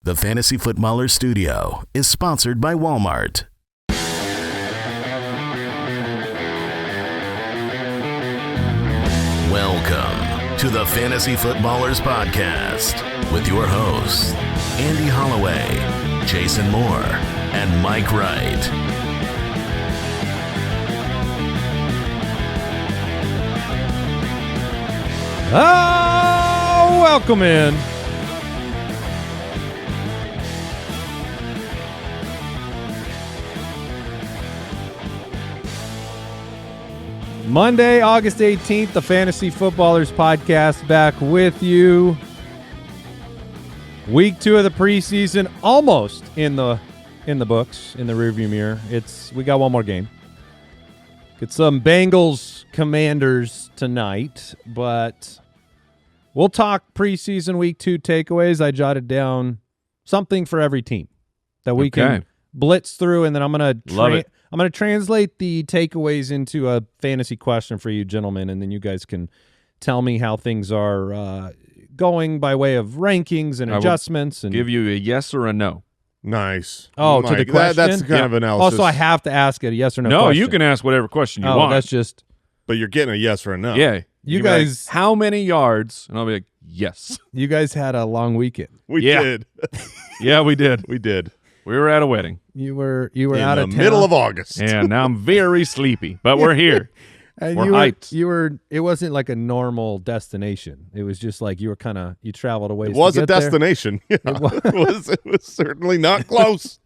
The Fantasy Footballer Studio is sponsored by Walmart. Welcome to the Fantasy Footballers Podcast with your hosts, Andy Holloway, Jason Moore, and Mike Wright. Oh, welcome in. Monday, August 18th, the Fantasy Footballers Podcast back with you. Week 2 of the preseason almost in the books, in the rearview mirror. We got one more game. Get some Bengals Commanders tonight, but we'll talk preseason week 2 takeaways. I jotted down something for every team that we can blitz through, and then I'm going to translate the takeaways into a fantasy question for you gentlemen, and then you guys can tell me how things are going by way of rankings and adjustments. And give you a yes or a no. Nice. Oh, Mike, to the question? That's the kind of analysis. Also, I have to ask it a yes or no question. question. You can ask whatever question you want. That's just... But you're getting a yes or a no. Yeah. You guys... Like, how many yards? And I'll be like, yes. You guys had a long weekend. We did. Yeah, we did. We did. We were at a wedding. You were in out of the town. middle of August. And now I'm very sleepy, but we're here. And we're hyped. It wasn't like a normal destination. It was just like you traveled a ways. It was to a get destination. Yeah. It was certainly not close.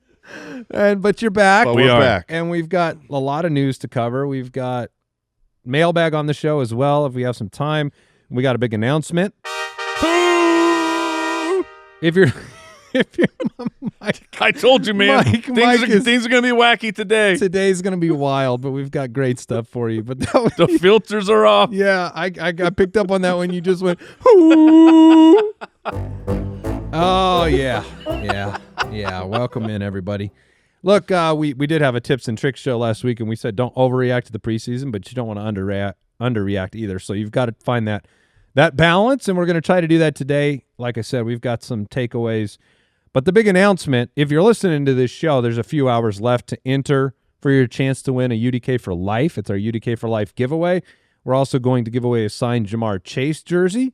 But you're back. But we're back. And we've got a lot of news to cover. We've got Mailbag on the show as well if we have some time. We got a big announcement. If you're Mike, I told you, man. Things are going to be wacky today. Today's going to be wild, but we've got great stuff for you. But the filters are off. Yeah, I got picked up on that when you just went, ooh. Oh, yeah. Welcome in, everybody. Look, we did have a tips and tricks show last week, and we said don't overreact to the preseason, but you don't want to underreact either. So you've got to find that balance, and we're going to try to do that today. Like I said, we've got some takeaways. But the big announcement, if you're listening to this show, there's a few hours left to enter for your chance to win a UDK for Life. It's our UDK for Life giveaway. We're also going to give away a signed Jamar Chase jersey.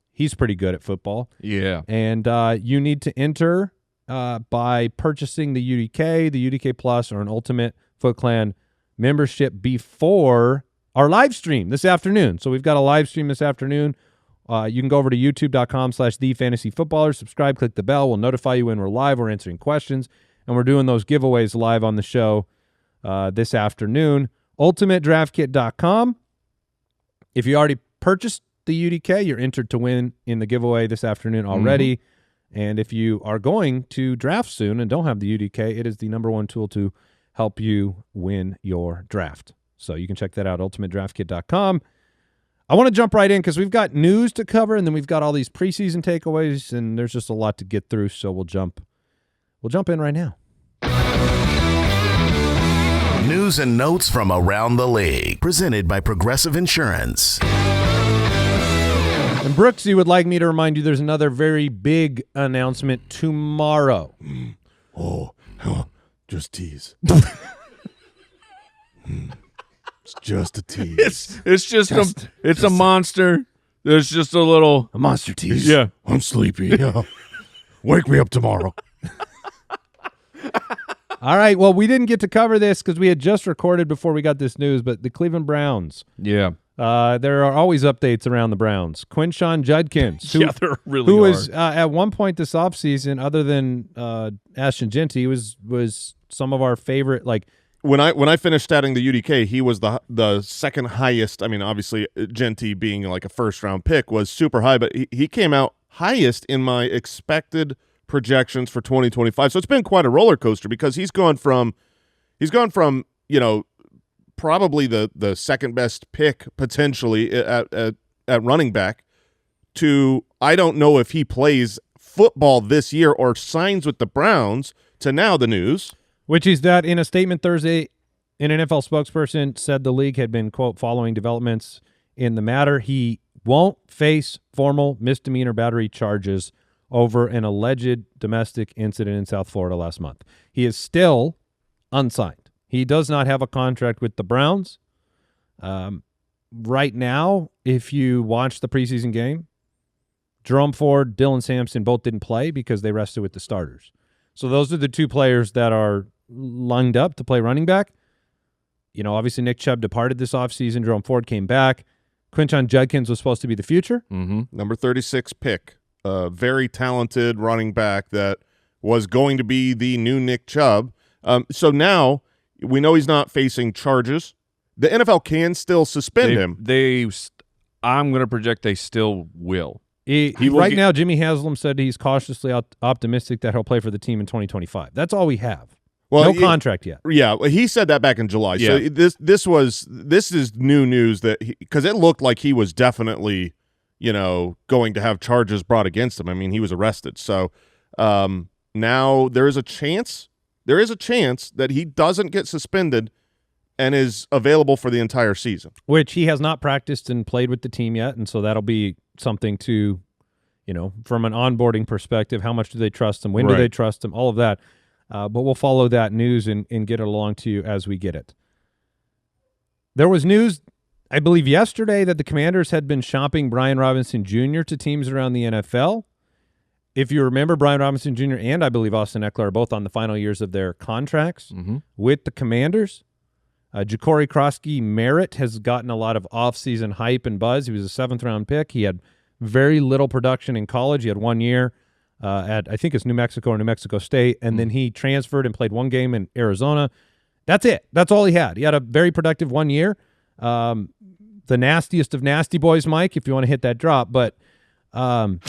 He's pretty good at football. Yeah. And you need to enter by purchasing the UDK Plus, or an Ultimate Foot Clan membership before our live stream this afternoon. So we've got a live stream this afternoon. You can go over to youtube.com/thefantasyfootballer, subscribe, click the bell. We'll notify you when we're live. We're answering questions, and we're doing those giveaways live on the show this afternoon. UltimateDraftKit.com. If you already purchased the UDK, you're entered to win in the giveaway this afternoon already. Mm-hmm. And if you are going to draft soon and don't have the UDK, it is the #1 tool to help you win your draft. So you can check that out, UltimateDraftKit.com. I want to jump right in because we've got news to cover, and then we've got all these preseason takeaways, and there's just a lot to get through. So we'll jump in right now. News and notes from around the league, presented by Progressive Insurance. And Brooksy would like me to remind you there's another very big announcement tomorrow. Just tease. It's just a tease. It's just a monster. There's just a monster tease. Yeah. I'm sleepy. Wake me up tomorrow. All right. Well, we didn't get to cover this because we had just recorded before we got this news, but the Cleveland Browns. Yeah. There are always updates around the Browns. Quinshon Judkins, there really who are. was at one point this offseason, other than Ashton Genty, was some of our favorite, like, When I finished statting the UDK, he was the second highest. I mean, obviously, Genty being like a first-round pick was super high, but he came out highest in my expected projections for 2025. So it's been quite a roller coaster because he's gone from probably the second best pick potentially at running back to I don't know if he plays football this year or signs with the Browns to now the news. Which is that in a statement Thursday, an NFL spokesperson said the league had been, quote, following developments in the matter. He won't face formal misdemeanor battery charges over an alleged domestic incident in South Florida last month. He is still unsigned. He does not have a contract with the Browns. Right now, if you watch the preseason game, Jerome Ford, Dylan Sampson both didn't play because they rested with the starters. So those are the two players that are lined up to play running back. Obviously Nick Chubb departed this offseason. Jerome Ford came back. Quinton Judkins was supposed to be the future. Number 36 pick. A very talented running back that was going to be the new Nick Chubb. So now we know he's not facing charges. The NFL can still suspend him. I'm going to project they still will. Right now, Jimmy Haslam said he's cautiously optimistic that he'll play for the team in 2025. That's all we have. Well, no contract yet. Yeah, he said that back in July. Yeah. So this is new news that because it looked like he was definitely, going to have charges brought against him. I mean, he was arrested. So now there is a chance. There is a chance that he doesn't get suspended and is available for the entire season. Which he has not practiced and played with the team yet, and so that'll be something to, from an onboarding perspective, how much do they trust him? When do they trust him? All of that. But we'll follow that news and get it along to you as we get it. There was news, I believe, yesterday that the Commanders had been shopping Brian Robinson Jr. to teams around the NFL. If you remember, Brian Robinson Jr. and I believe Austin Eckler are both on the final years of their contracts with the Commanders. Ja'Cory Krosky-Merritt has gotten a lot of offseason hype and buzz. He was a seventh-round pick. He had very little production in college. He had 1 year at, I think it's New Mexico or New Mexico State, and then he transferred and played one game in Arizona. That's it. That's all he had. He had a very productive 1 year. The nastiest of nasty boys, Mike, if you want to hit that drop. But we're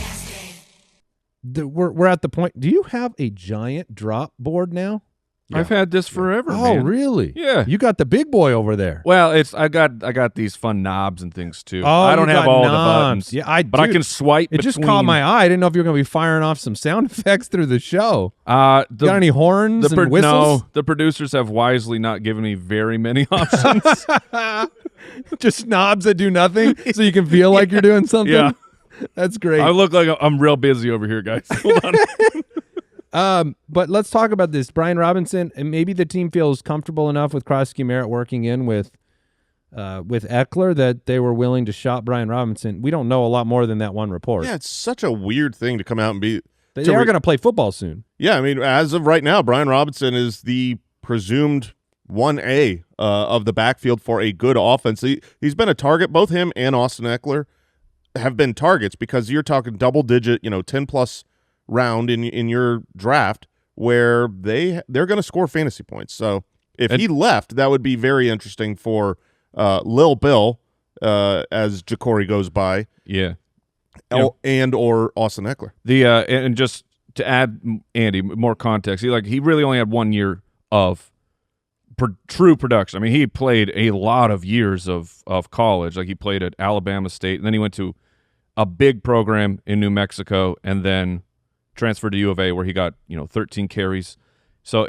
at the point. Do you have a giant drop board now? Yeah. I've had this forever. Oh, man. Really? Yeah. You got the big boy over there. Well, I got these fun knobs and things too. Oh, I don't have all the buttons. Yeah, I can swipe. It just caught my eye. I didn't know if you were going to be firing off some sound effects through the show. Got any horns and whistles? No, the producers have wisely not given me very many options. Just knobs that do nothing, so you can feel like you're doing something. Yeah, that's great. I look like I'm real busy over here, guys. Hold on. But let's talk about this. Brian Robinson, and maybe the team feels comfortable enough with Krosky-Merritt working in with Eckler that they were willing to shop Brian Robinson. We don't know a lot more than that one report. Yeah, it's such a weird thing to come out and be. They are going to play football soon. Yeah, I mean, as of right now, Brian Robinson is the presumed 1A of the backfield for a good offense. He's been a target. Both him and Austin Eckler have been targets because you're talking double-digit, 10-plus round in your draft where they're going to score fantasy points. So if he left, that would be very interesting for Lil Bill as Ja'Cory goes by. Yeah. And or Austin Eckler. And just to add, Andy, more context, he really only had 1 year of true production. I mean, he played a lot of years of college. Like he played at Alabama State, and then he went to a big program in New Mexico, and then transferred to U of A where he got 13 carries. So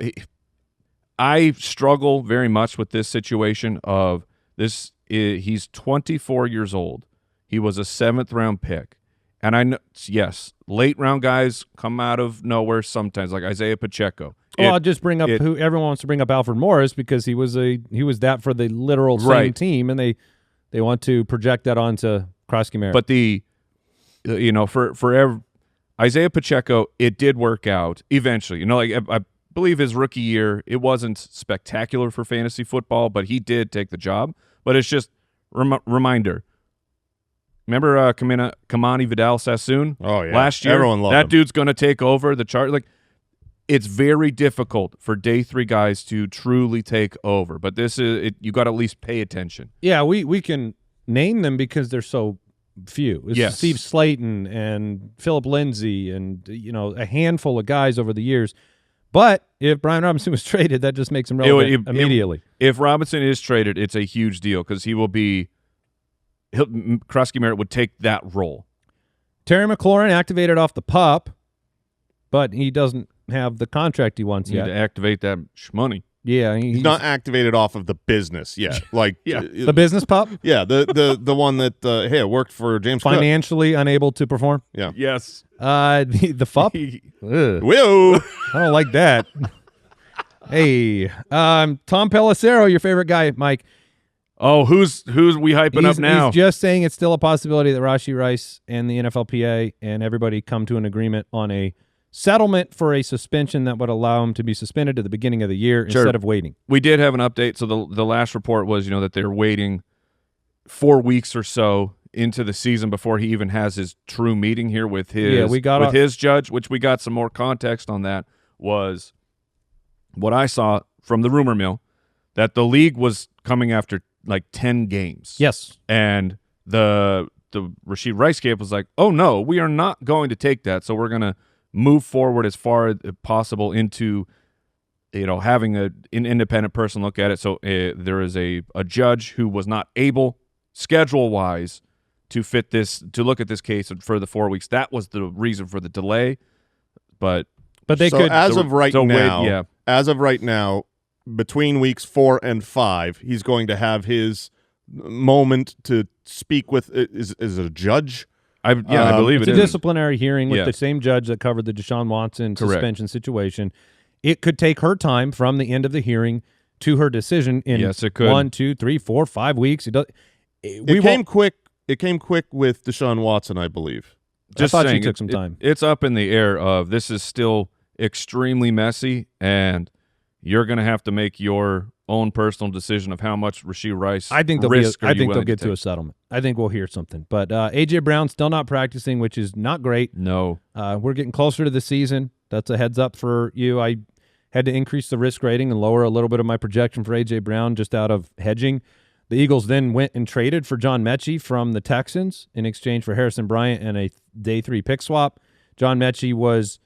I struggle very much with this situation of this. He's 24 years old. He was a 7th round pick, and I know, yes, late round guys come out of nowhere sometimes, like Isaiah Pacheco. I'll just bring up who everyone wants to bring up, Alfred Morris, because he was that for the literal same team, and they want to project that onto Krosky-Merritt. But for Isaiah Pacheco, it did work out eventually. I believe his rookie year, it wasn't spectacular for fantasy football, but he did take the job. But it's just reminder. Remember Kamani Vidal-Sassoon? Oh, yeah. Last year? Everyone loved him. That dude's going to take over the chart. It's very difficult for day 3 guys to truly take over. But this is you got to at least pay attention. Yeah, we can name them because they're so few. It's Steve Slayton and Philip Lindsay and a handful of guys over the years. But if Brian Robinson was traded, that just makes him relevant immediately. If Robinson is traded, it's a huge deal because Krosky-Merritt would take that role. Terry McLaurin activated off the PUP, but he doesn't have the contract he wants yet. To activate that money. Yeah, he's not activated off of the business yet. Like the business pup. Yeah, the one that hey, it worked for James Cook. Financially unable to perform. Yeah. Yes. The fup. Whoa. I don't like that. Hey, Tom Pelissero, your favorite guy, Mike. Oh, who's we hyping up now? He's just saying it's still a possibility that Rashee Rice and the NFLPA and everybody come to an agreement on a settlement for a suspension that would allow him to be suspended at the beginning of the year instead of waiting. We did have an update. So the last report was, that they're waiting 4 weeks or so into the season before he even has his true meeting here with his judge, which we got some more context on. That was what I saw from the rumor mill, that the league was coming after like 10 games. Yes. And the Rashee Rice camp was like, oh no, we are not going to take that. So we're going to move forward as far as possible into, having an independent person look at it. So there is a judge who was not able, schedule-wise, to look at this case for the 4 weeks. That was the reason for the delay. But they could. As of right now, between weeks 4 and 5, he's going to have his moment to speak with. Is it a judge? I believe it's it a is. disciplinary hearing with the same judge that covered the Deshaun Watson suspension situation. It could take her time from the end of the hearing to her decision in it could. 1, 2, 3, 4, 5 weeks. It came quick. It came quick with Deshaun Watson, I believe. I thought she took some time. It's up in the air of this is still extremely messy, and you're going to have to make your own personal decision of how much Rashee Rice I think they'll get to a settlement. I think we'll hear something. But A.J. Brown still not practicing, which is not great. No. We're getting closer to the season. That's a heads up for you. I had to increase the risk rating and lower a little bit of my projection for A.J. Brown just out of hedging. The Eagles then went and traded for John Mechie from the Texans in exchange for Harrison Bryant and a day 3 pick swap. John Mechie was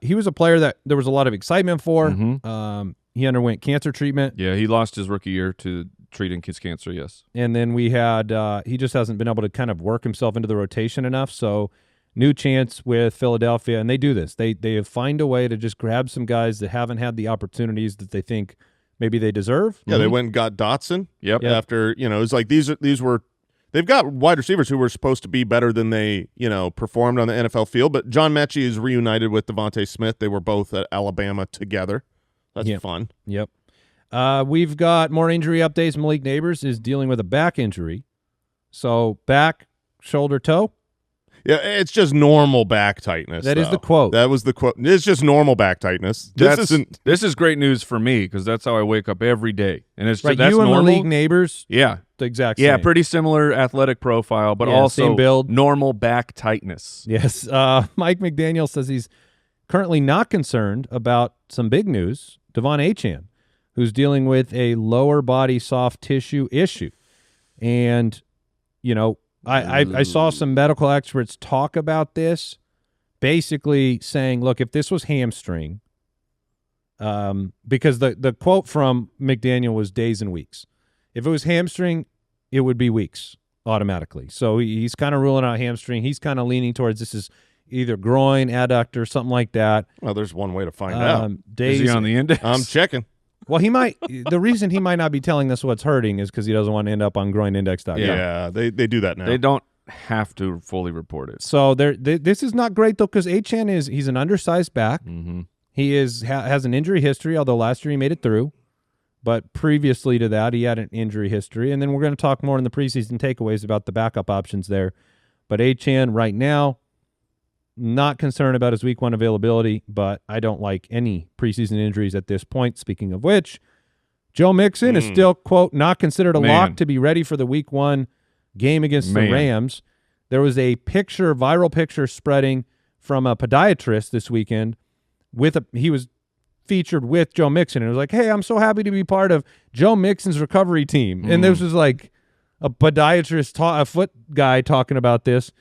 he was a player that there was a lot of excitement for. Mm-hmm. He underwent cancer treatment. Yeah, he lost his rookie year to treating his cancer, yes. And then we had he just hasn't been able to kind of work himself into the rotation enough. So new chance with Philadelphia, and they do this. They find a way to just grab some guys that haven't had the opportunities that they think maybe they deserve. Yeah, they went and got Dotson. Yep. After, it's like these were they've got wide receivers who were supposed to be better than they, performed on the NFL field, but John Mechie is reunited with Devontae Smith. They were both at Alabama together. That's fun. Yep. We've got more injury updates. Malik Neighbors is dealing with a back injury. So back, shoulder, toe. Yeah, it's just normal back tightness. That is the quote. That was the quote. It's just normal back tightness. This is great news for me because that's how I wake up every day, and it's right. That's You and normal. Malik Neighbors, yeah, the exact same. Yeah, pretty similar athletic profile, but also same build. Normal back tightness. Yes. Mike McDaniel says he's currently not concerned about some big news. De'Von Achane, who's dealing with a lower body soft tissue issue, and I saw some medical experts talk about this, basically saying, look, if this was hamstring, because the quote from McDaniel was days and weeks. If it was hamstring, it would be weeks automatically. So he's kind of ruling out hamstring. He's kind of leaning towards this is either groin, adductor, something like that. Well, there's one way to find out. Is he on the index? I'm checking. Well, he might. The reason he might not be telling us what's hurting is because he doesn't want to end up on groinindex.com. Yeah, they do that now. They don't have to fully report it. So this is not great though, because Achane he's an undersized back. Mm-hmm. He has an injury history, although last year he made it through. But previously to that, he had an injury history. And then we're going to talk more in the preseason takeaways about the backup options there. But Achane right now, not concerned about his week 1 availability, but I don't like any preseason injuries at this point. Speaking of which, Joe Mixon is still, quote, not considered a lock to be ready for the week 1 game against the Rams. There was a viral picture spreading from a podiatrist this weekend. He was featured with Joe Mixon, and it was like, hey, I'm so happy to be part of Joe Mixon's recovery team. And this was like a podiatrist, a foot guy talking about this.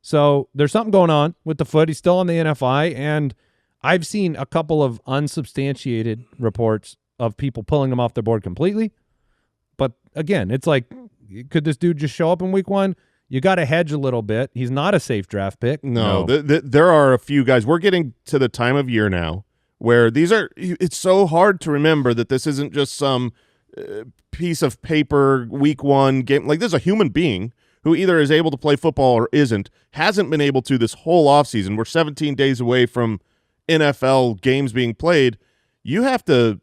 So there's something going on with the foot. He's still on the NFI, and I've seen a couple of unsubstantiated reports of people pulling him off their board completely. But again, it's like, could this dude just show up in week 1? You got to hedge a little bit. He's not a safe draft pick. No. There are a few guys. We're getting to the time of year now where it's so hard to remember that this isn't just some piece of paper week one game. Like, there's a human being who either is able to play football or hasn't been able to this whole offseason. We're 17 days away from NFL games being played. You have to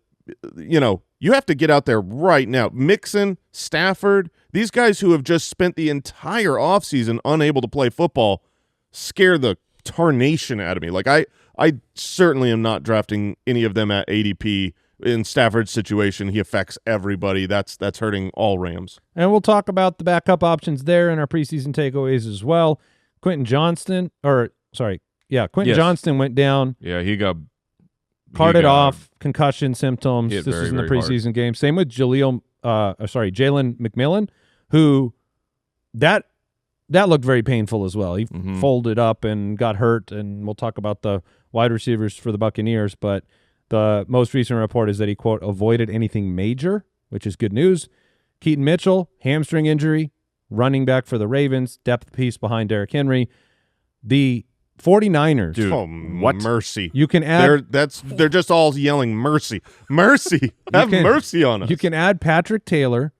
get out there right now. Mixon, Stafford, these guys who have just spent the entire offseason unable to play football scare the tarnation out of me. Like, I certainly am not drafting any of them at ADP. In Stafford's situation, he affects everybody. That's hurting all Rams. And we'll talk about the backup options there in our preseason takeaways as well. Quentin Johnston went down. Yeah, he got carted off, concussion symptoms. This is in the preseason game. Same with Jalen McMillan, who that looked very painful as well. He folded up and got hurt, and we'll talk about the wide receivers for the Buccaneers, but the most recent report is that he, quote, avoided anything major, which is good news. Keaton Mitchell, hamstring injury, running back for the Ravens, depth piece behind Derrick Henry. The 49ers. Dude, what? Mercy. You can add they're just all yelling mercy. Mercy. Have mercy on us. You can add Patrick Taylor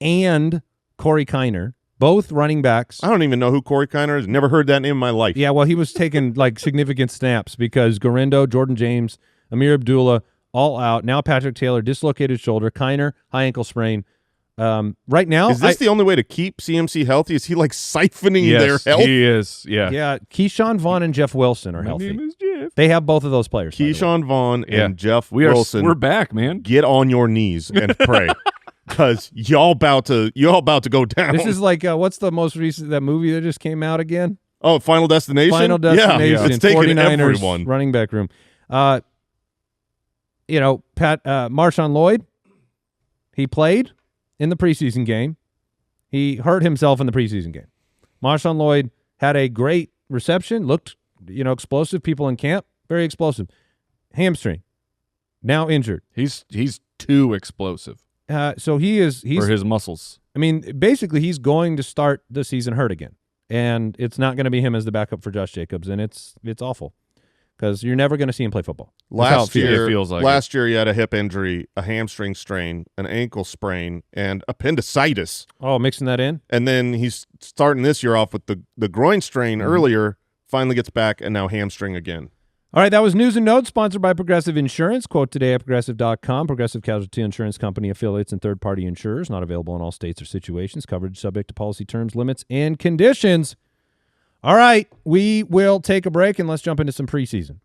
and Corey Kiner, both running backs. I don't even know who Corey Kiner is. Never heard that name in my life. Yeah, well, he was taking like significant snaps because Gorindo, Jordan James, Amir Abdullah, all out. Now Patrick Taylor, dislocated shoulder. Kiner, high ankle sprain. Right now, is this the only way to keep CMC healthy? Is he like siphoning their health? He is. Yeah. Yeah. Keyshawn Vaughn and Jeff Wilson are healthy. My name is Jeff. They have both of those players. Keyshawn Vaughn and Jeff Wilson. We're back, man. Get on your knees and pray, because y'all about to go down. This is like what's the most recent that movie that just came out again? Oh, Final Destination. Final Destination. Yeah. It's taking 49ers everyone. Running back room. Marshawn Lloyd, he played in the preseason game. He hurt himself in the preseason game. Marshawn Lloyd had a great reception, looked, explosive. People in camp, very explosive. Hamstring, now injured. He's too explosive. So he's for his muscles. I mean, basically, he's going to start the season hurt again, and it's not going to be him as the backup for Josh Jacobs, and it's awful. Because you're never going to see him play football. Last year, it feels like last year he had a hip injury, a hamstring strain, an ankle sprain, and appendicitis. Oh, mixing that in? And then he's starting this year off with the groin strain earlier, finally gets back, and now hamstring again. All right, that was News and Notes, sponsored by Progressive Insurance. Quote today at Progressive.com. Progressive Casualty Insurance Company affiliates and third-party insurers. Not available in all states or situations. Coverage subject to policy terms, limits, and conditions. All right, we will take a break, and let's jump into some preseason.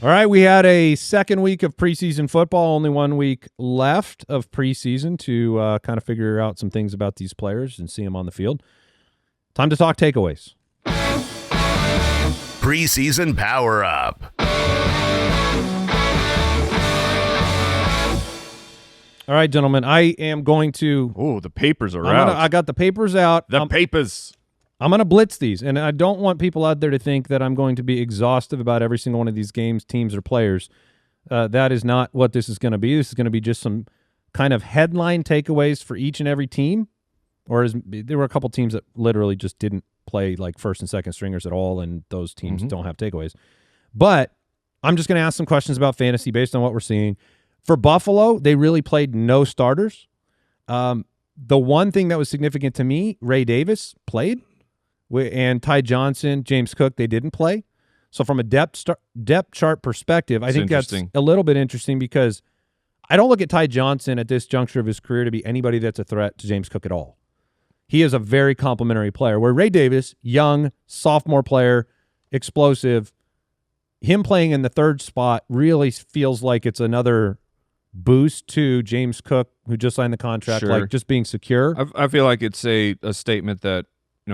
All right, we had a second week of preseason football, only 1 week left of preseason to kind of figure out some things about these players and see them on the field. Time to talk takeaways. Preseason Power Up. All right, gentlemen, I am going to... Oh, the papers are out. I got the papers out. The papers. I'm going to blitz these, and I don't want people out there to think that I'm going to be exhaustive about every single one of these games, teams, or players. That is not what this is going to be. This is going to be just some kind of headline takeaways for each and every team. There were a couple teams that literally just didn't play like first and second stringers at all, and those teams don't have takeaways. But I'm just going to ask some questions about fantasy based on what we're seeing. For Buffalo, they really played no starters. The one thing that was significant to me, Ray Davis played, and Ty Johnson, James Cook, they didn't play. So from a depth chart perspective, I think that's a little bit interesting because I don't look at Ty Johnson at this juncture of his career to be anybody that's a threat to James Cook at all. He is a very complimentary player, where Ray Davis, young, sophomore player, explosive, him playing in the third spot really feels like it's another boost to James Cook, who just signed the contract, like just being secure. I feel like it's a statement that,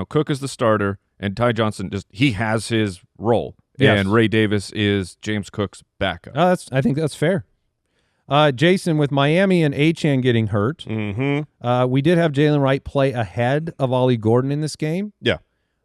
Cook is the starter and Ty Johnson he has his role. Yes. And Ray Davis is James Cook's backup. I think that's fair. Jason, with Miami and Achane getting hurt, we did have Jalen Wright play ahead of Ollie Gordon in this game. Yeah.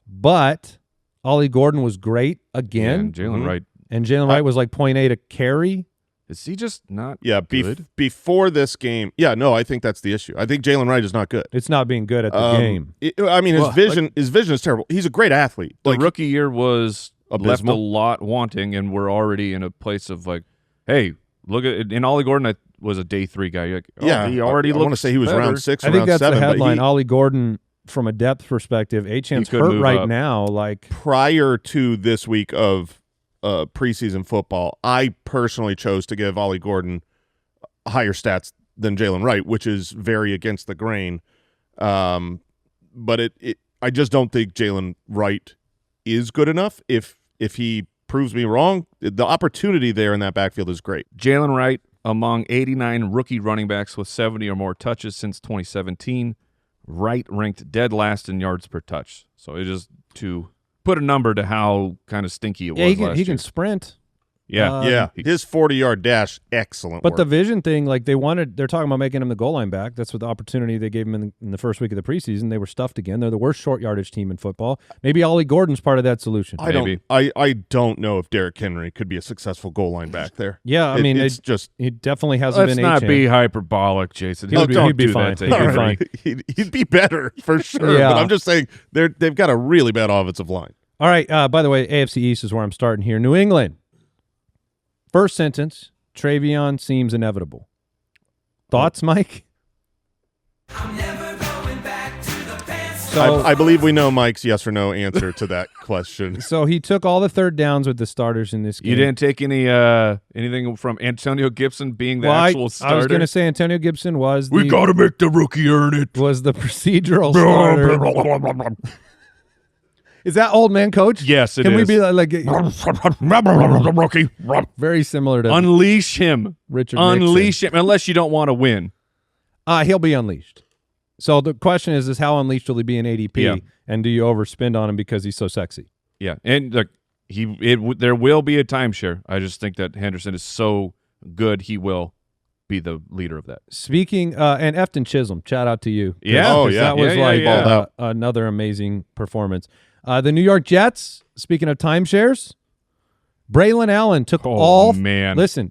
But Ollie Gordon was great again. Yeah, and Jalen Wright. And Jalen Wright was like 0.8 a carry. Is he just not good? Before this game, I think that's the issue. I think Jalen Wright is not good. It's not being good at the game. His vision is terrible. He's a great athlete. The rookie year was abysmal. Left a lot wanting, and we're already in a place of like, hey, look at it. And Ollie Gordon was a day 3 guy. You're like, he already looks. I want to say he was better. round 6. I think that's round 7, the headline. Ollie Gordon, from a depth perspective, Achane's hurt right now. Like prior to this week of preseason football, I personally chose to give Ollie Gordon higher stats than Jalen Wright, which is very against the grain. But I just don't think Jalen Wright is good enough. If he proves me wrong, the opportunity there in that backfield is great. Jalen Wright among 89 rookie running backs with 70 or more touches since 2017. Wright ranked dead last in yards per touch. So it just to put a number to how kind of stinky it was last year. He can sprint. Yeah. His 40-yard dash, excellent But work. the vision thing, like they're talking about making him the goal line back. That's what the opportunity they gave him in the first week of the preseason. They were stuffed again. They're the worst short yardage team in football. Maybe Ollie Gordon's part of that solution. I don't know if Derrick Henry could be a successful goal line back there. Yeah, he definitely hasn't been. Let's not be hyperbolic, Jason. He'd be fine. He'd be better for sure. Yeah. But I'm just saying they've got a really bad offensive line. All right. By the way, AFC East is where I'm starting here. New England. First sentence, Travion seems inevitable. Thoughts, Mike? I'm never going back to the pants. I believe we know Mike's yes or no answer to that question. So he took all the third downs with the starters in this game. You didn't take anything from Antonio Gibson being the actual starter? I was going to say Antonio Gibson was we got to make the rookie earn it. Was the procedural starter. Is that old man coach? Yes, it is. Can we be like rookie? Very similar to Unleash him. Richard Unleash him, unless you don't want to win. He'll be unleashed. So the question is how unleashed will he be in ADP? Yeah. And do you overspend on him because he's so sexy? Yeah, and look, there will be a timeshare. I just think that Henderson is so good, he will be the leader of that. Speaking, and Efton Chisholm, shout out to you. Yeah. That was another amazing performance. The New York Jets, speaking of timeshares, Braylon Allen took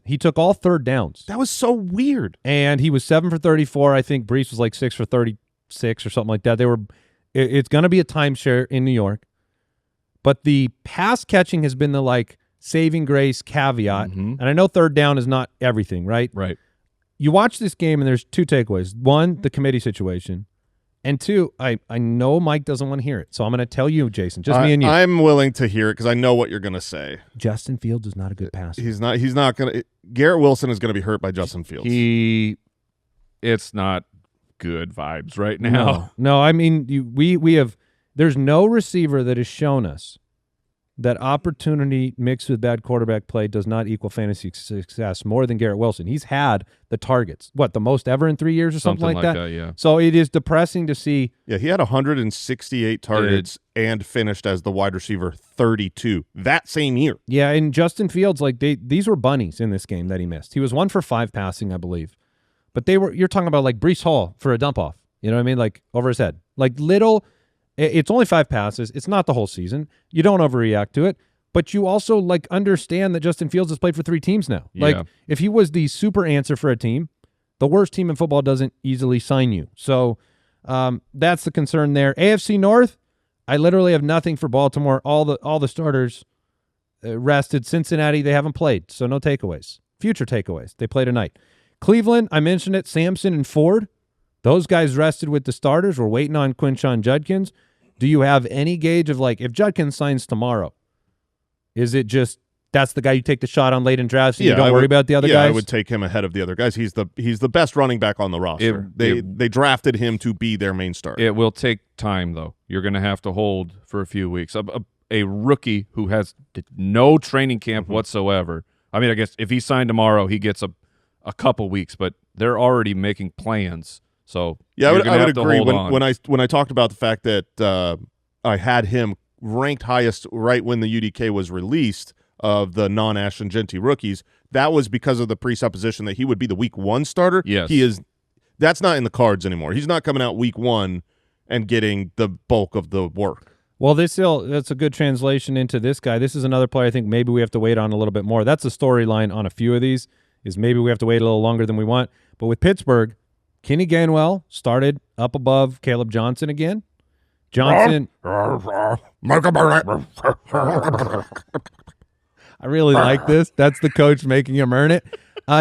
he took all third downs. That was so weird. And he was 7 for 34. I think Brees was like 6 for 36 or something like that. It's going to be a timeshare in New York. But the pass catching has been the saving grace caveat. Mm-hmm. And I know third down is not everything, right? Right. You watch this game and there's 2 takeaways. 1, the committee situation. And 2, I know Mike doesn't want to hear it, so I'm going to tell you, Jason, just me and you. I'm willing to hear it because I know what you're going to say. Justin Fields is not a good passer. He's not going to. Garrett Wilson is going to be hurt by Justin Fields. It's not good vibes right now. No. I mean, we have. There's no receiver that has shown us that opportunity mixed with bad quarterback play does not equal fantasy success more than Garrett Wilson. He's had the targets, the most ever in 3 years or something like that? Yeah. So it is depressing to see. Yeah, he had 168 targets and finished as the wide receiver 32 that same year. Yeah, and Justin Fields, these were bunnies in this game that he missed. He was 1 for 5 passing, I believe. But you're talking about Breece Hall for a dump off. You know what I mean? Over his head. It's only 5 passes. It's not the whole season. You don't overreact to it. But you also understand that Justin Fields has played for 3 teams now. Yeah. If he was the super answer for a team, the worst team in football doesn't easily sign you. So that's the concern there. AFC North, I literally have nothing for Baltimore. All the starters rested. Cincinnati, they haven't played, so no takeaways. Future takeaways. They play tonight. Cleveland, I mentioned it, Sampson and Ford. Those guys rested with the starters. We're waiting on Quinshon Judkins. Do you have any gauge of if Judkins signs tomorrow, is it just that's the guy you take the shot on late in drafts and you don't worry about the other guys? Yeah, I would take him ahead of the other guys. He's the best running back on the roster. They drafted him to be their main starter. It will take time, though. You're going to have to hold for a few weeks. A rookie who has no training camp whatsoever. I mean, I guess if he signed tomorrow, he gets a couple weeks, but they're already making plans. So yeah, I would agree. When I talked about the fact that I had him ranked highest right when the UDK was released of the non-Ashton Genty rookies, that was because of the presupposition that he would be the week 1 starter. Yes. That's not in the cards anymore. He's not coming out week 1 and getting the bulk of the work. Well, that's a good translation into this guy. This is another player I think maybe we have to wait on a little bit more. That's a storyline on a few of these, is maybe we have to wait a little longer than we want. But with Pittsburgh, Kenny Gainwell started up above Kaleb Johnson again. Johnson. I really like this. That's the coach making him earn it.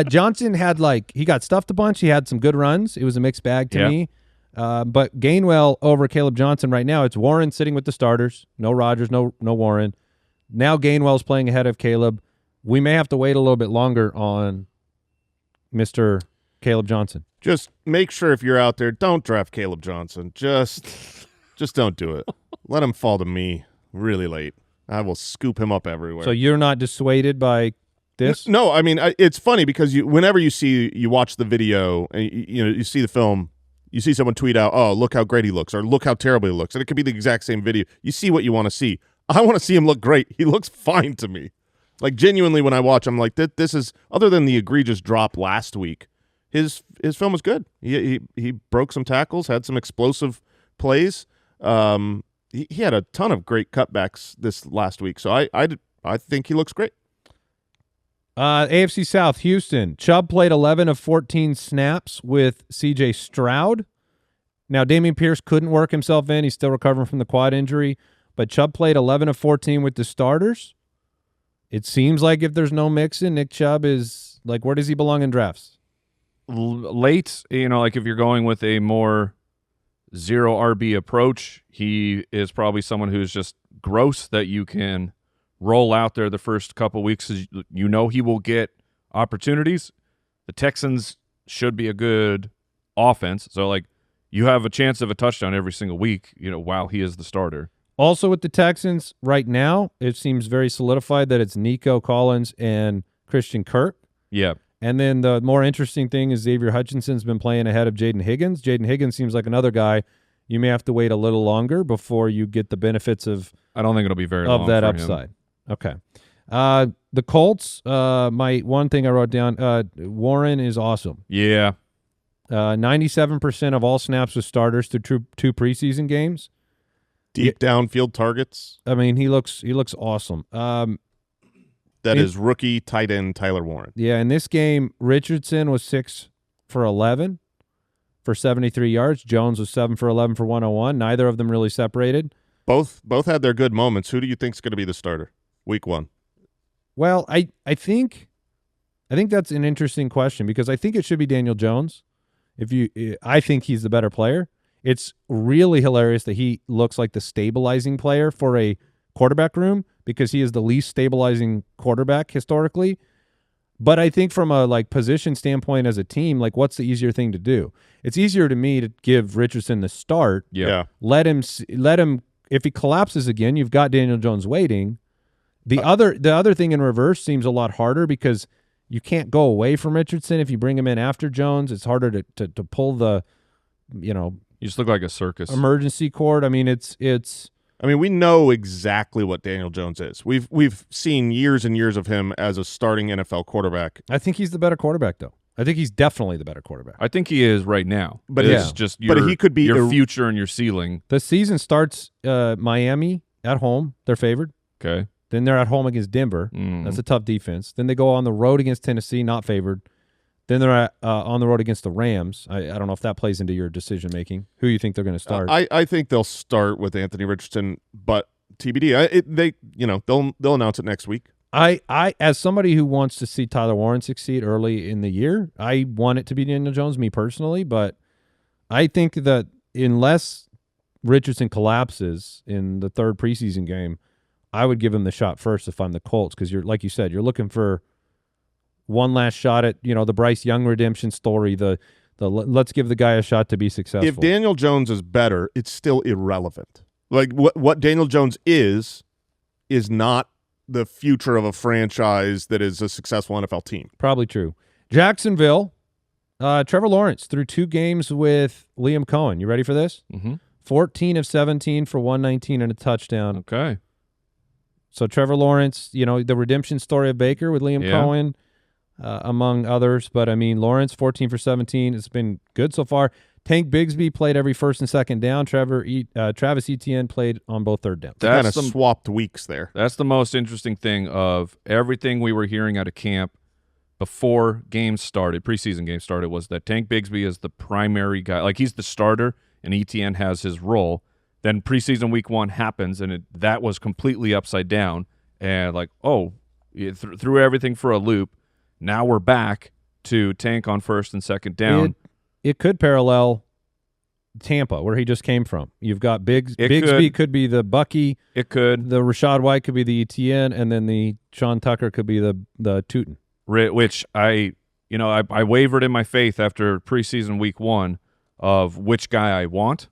Johnson had he got stuffed a bunch. He had some good runs. It was a mixed bag to me. But Gainwell over Kaleb Johnson right now, it's Warren sitting with the starters. No Rodgers, no Warren. Now Gainwell's playing ahead of Kaleb. We may have to wait a little bit longer on Mr. Kaleb Johnson. Just make sure if you're out there, don't draft Kaleb Johnson. Just don't do it. Let him fall to me really late. I will scoop him up everywhere. So you're not dissuaded by this? No, I mean it's funny because whenever you watch the video and you see the film, you see someone tweet out, "Oh, look how great he looks," or "Look how terrible he looks," and it could be the exact same video. You see what you want to see. I want to see him look great. He looks fine to me. Like genuinely, when I watch, I'm like, this is other than the egregious drop last week. His film was good. He broke some tackles, had some explosive plays. He had a ton of great cutbacks this last week. So I think he looks great. AFC South, Houston. Chubb played 11 of 14 snaps with C.J. Stroud. Now, Dameon Pierce couldn't work himself in. He's still recovering from the quad injury. But Chubb played 11 of 14 with the starters. It seems like if there's no Mixon, Nick Chubb is where does he belong in drafts? Late, if you're going with a more zero RB approach, he is probably someone who's just gross that you can roll out there the first couple weeks. He will get opportunities. The Texans should be a good offense. So, you have a chance of a touchdown every single week, while he is the starter. Also with the Texans right now, it seems very solidified that it's Nico Collins and Christian Kirk. Yeah. And then the more interesting thing is Xavier Hutchinson's been playing ahead of Jaden Higgins. Jaden Higgins seems like another guy you may have to wait a little longer before you get the benefits of I don't think it'll be very long of that for upside. him. Okay. The Colts, my one thing I wrote down, Warren is awesome. Yeah. 97% of all snaps with starters through two preseason games. Deep downfield targets. I mean, he looks awesome. That is rookie tight end Tyler Warren. Yeah, in this game, Richardson was 6 for 11 for 73 yards. Jones was 7 for 11 for 101. Neither of them really separated. Both had their good moments. Who do you think is going to be the starter week 1? Well, I think that's an interesting question because I think it should be Daniel Jones. I think he's the better player. It's really hilarious that he looks like the stabilizing player for a quarterback room because he is the least stabilizing quarterback historically. But I think from a position standpoint as a team, what's the easier thing to do? It's easier to me to give Richardson the start. Yeah. Let him if he collapses again, you've got Daniel Jones waiting. The other thing in reverse seems a lot harder because you can't go away from Richardson if you bring him in after Jones. It's harder to pull the You just look like a circus. emergency cord. I mean, we know exactly what Daniel Jones is. We've seen years and years of him as a starting NFL quarterback. I think he's the better quarterback, though. I think he's definitely the better quarterback. I think he is right now. But it's just he could be your future and your ceiling. The season starts Miami at home. They're favored. Okay. Then they're at home against Denver. That's a tough defense. Then they go on the road against Tennessee, not favored. Then they're on the road against the Rams. I don't know if that plays into your decision-making. Who you think they're going to start? I think they'll start with Anthony Richardson, but TBD. They'll announce it next week. I as somebody who wants to see Tyler Warren succeed early in the year, I want it to be Daniel Jones, me personally, but I think that unless Richardson collapses in the third preseason game, I would give him the shot first if I'm the Colts because like you said, you're looking for one last shot at the Bryce Young redemption story. The let's give the guy a shot to be successful. If Daniel Jones is better, it's still irrelevant. What Daniel Jones is not the future of a franchise that is a successful NFL team. Probably true. Jacksonville, Trevor Lawrence through 2 games with Liam Cohen. You ready for this? Mm-hmm. 14 of 17 for 119 and a touchdown. Okay. So Trevor Lawrence, the redemption story of Baker with Liam Cohen, among others. But, Lawrence, 14 for 17. It's been good so far. Tank Bigsby played every first and second down. Travis Etienne played on both third downs. Kind of swapped weeks there. That's the most interesting thing of everything we were hearing out of camp. before games started, preseason games started, was that Tank Bigsby is the primary guy. Like, he's the starter, and ETN has his role. Then preseason week 1 happens, and that was completely upside down. And like, it threw everything for a loop. Now we're back to Tank on first and second down. It could parallel Tampa, where he just came from. You've got Bigsby could be the Bucky. It could. The Rashad White could be the ETN, and then the Sean Tucker could be the Tootin. Which I wavered in my faith after preseason week 1 of which guy I want.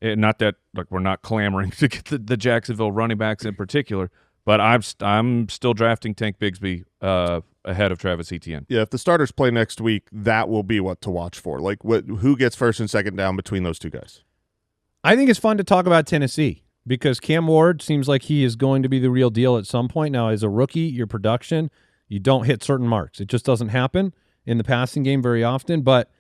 Not that like we're not clamoring to get the Jacksonville running backs in particular, but I'm still drafting Tank Bigsby ahead of Travis Etienne. Yeah, if the starters play next week, that will be what to watch for. Like, who gets first and second down between those two guys? I think it's fun to talk about Tennessee because Cam Ward seems like he is going to be the real deal at some point. Now, as a rookie, your production, you don't hit certain marks. It just doesn't happen in the passing game very often. But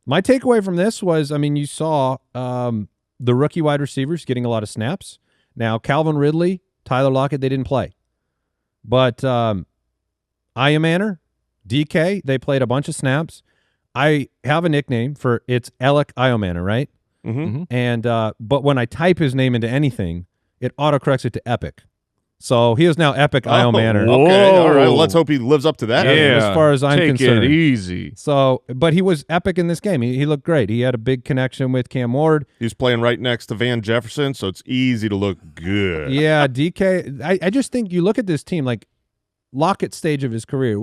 my takeaway from this was, I mean, you saw the rookie wide receivers getting a lot of snaps. Now, Calvin Ridley, Tyler Lockett, they didn't play. But IMAGN, DK, they played a bunch of snaps. I have a nickname for it's Alec IMAGN, right? Mm-hmm. And but when I type his name into anything, it autocorrects it to Epic. So he is now Epic IMAGN. Okay, all right. Well, let's hope he lives up to that. As far as I'm concerned. Take it easy. So, but he was epic in this game. He looked great. He had a big connection with Cam Ward. He's playing right next to Van Jefferson, so it's easy to look good. Yeah, DK. I just think you look at this team like Lockett stage of his career.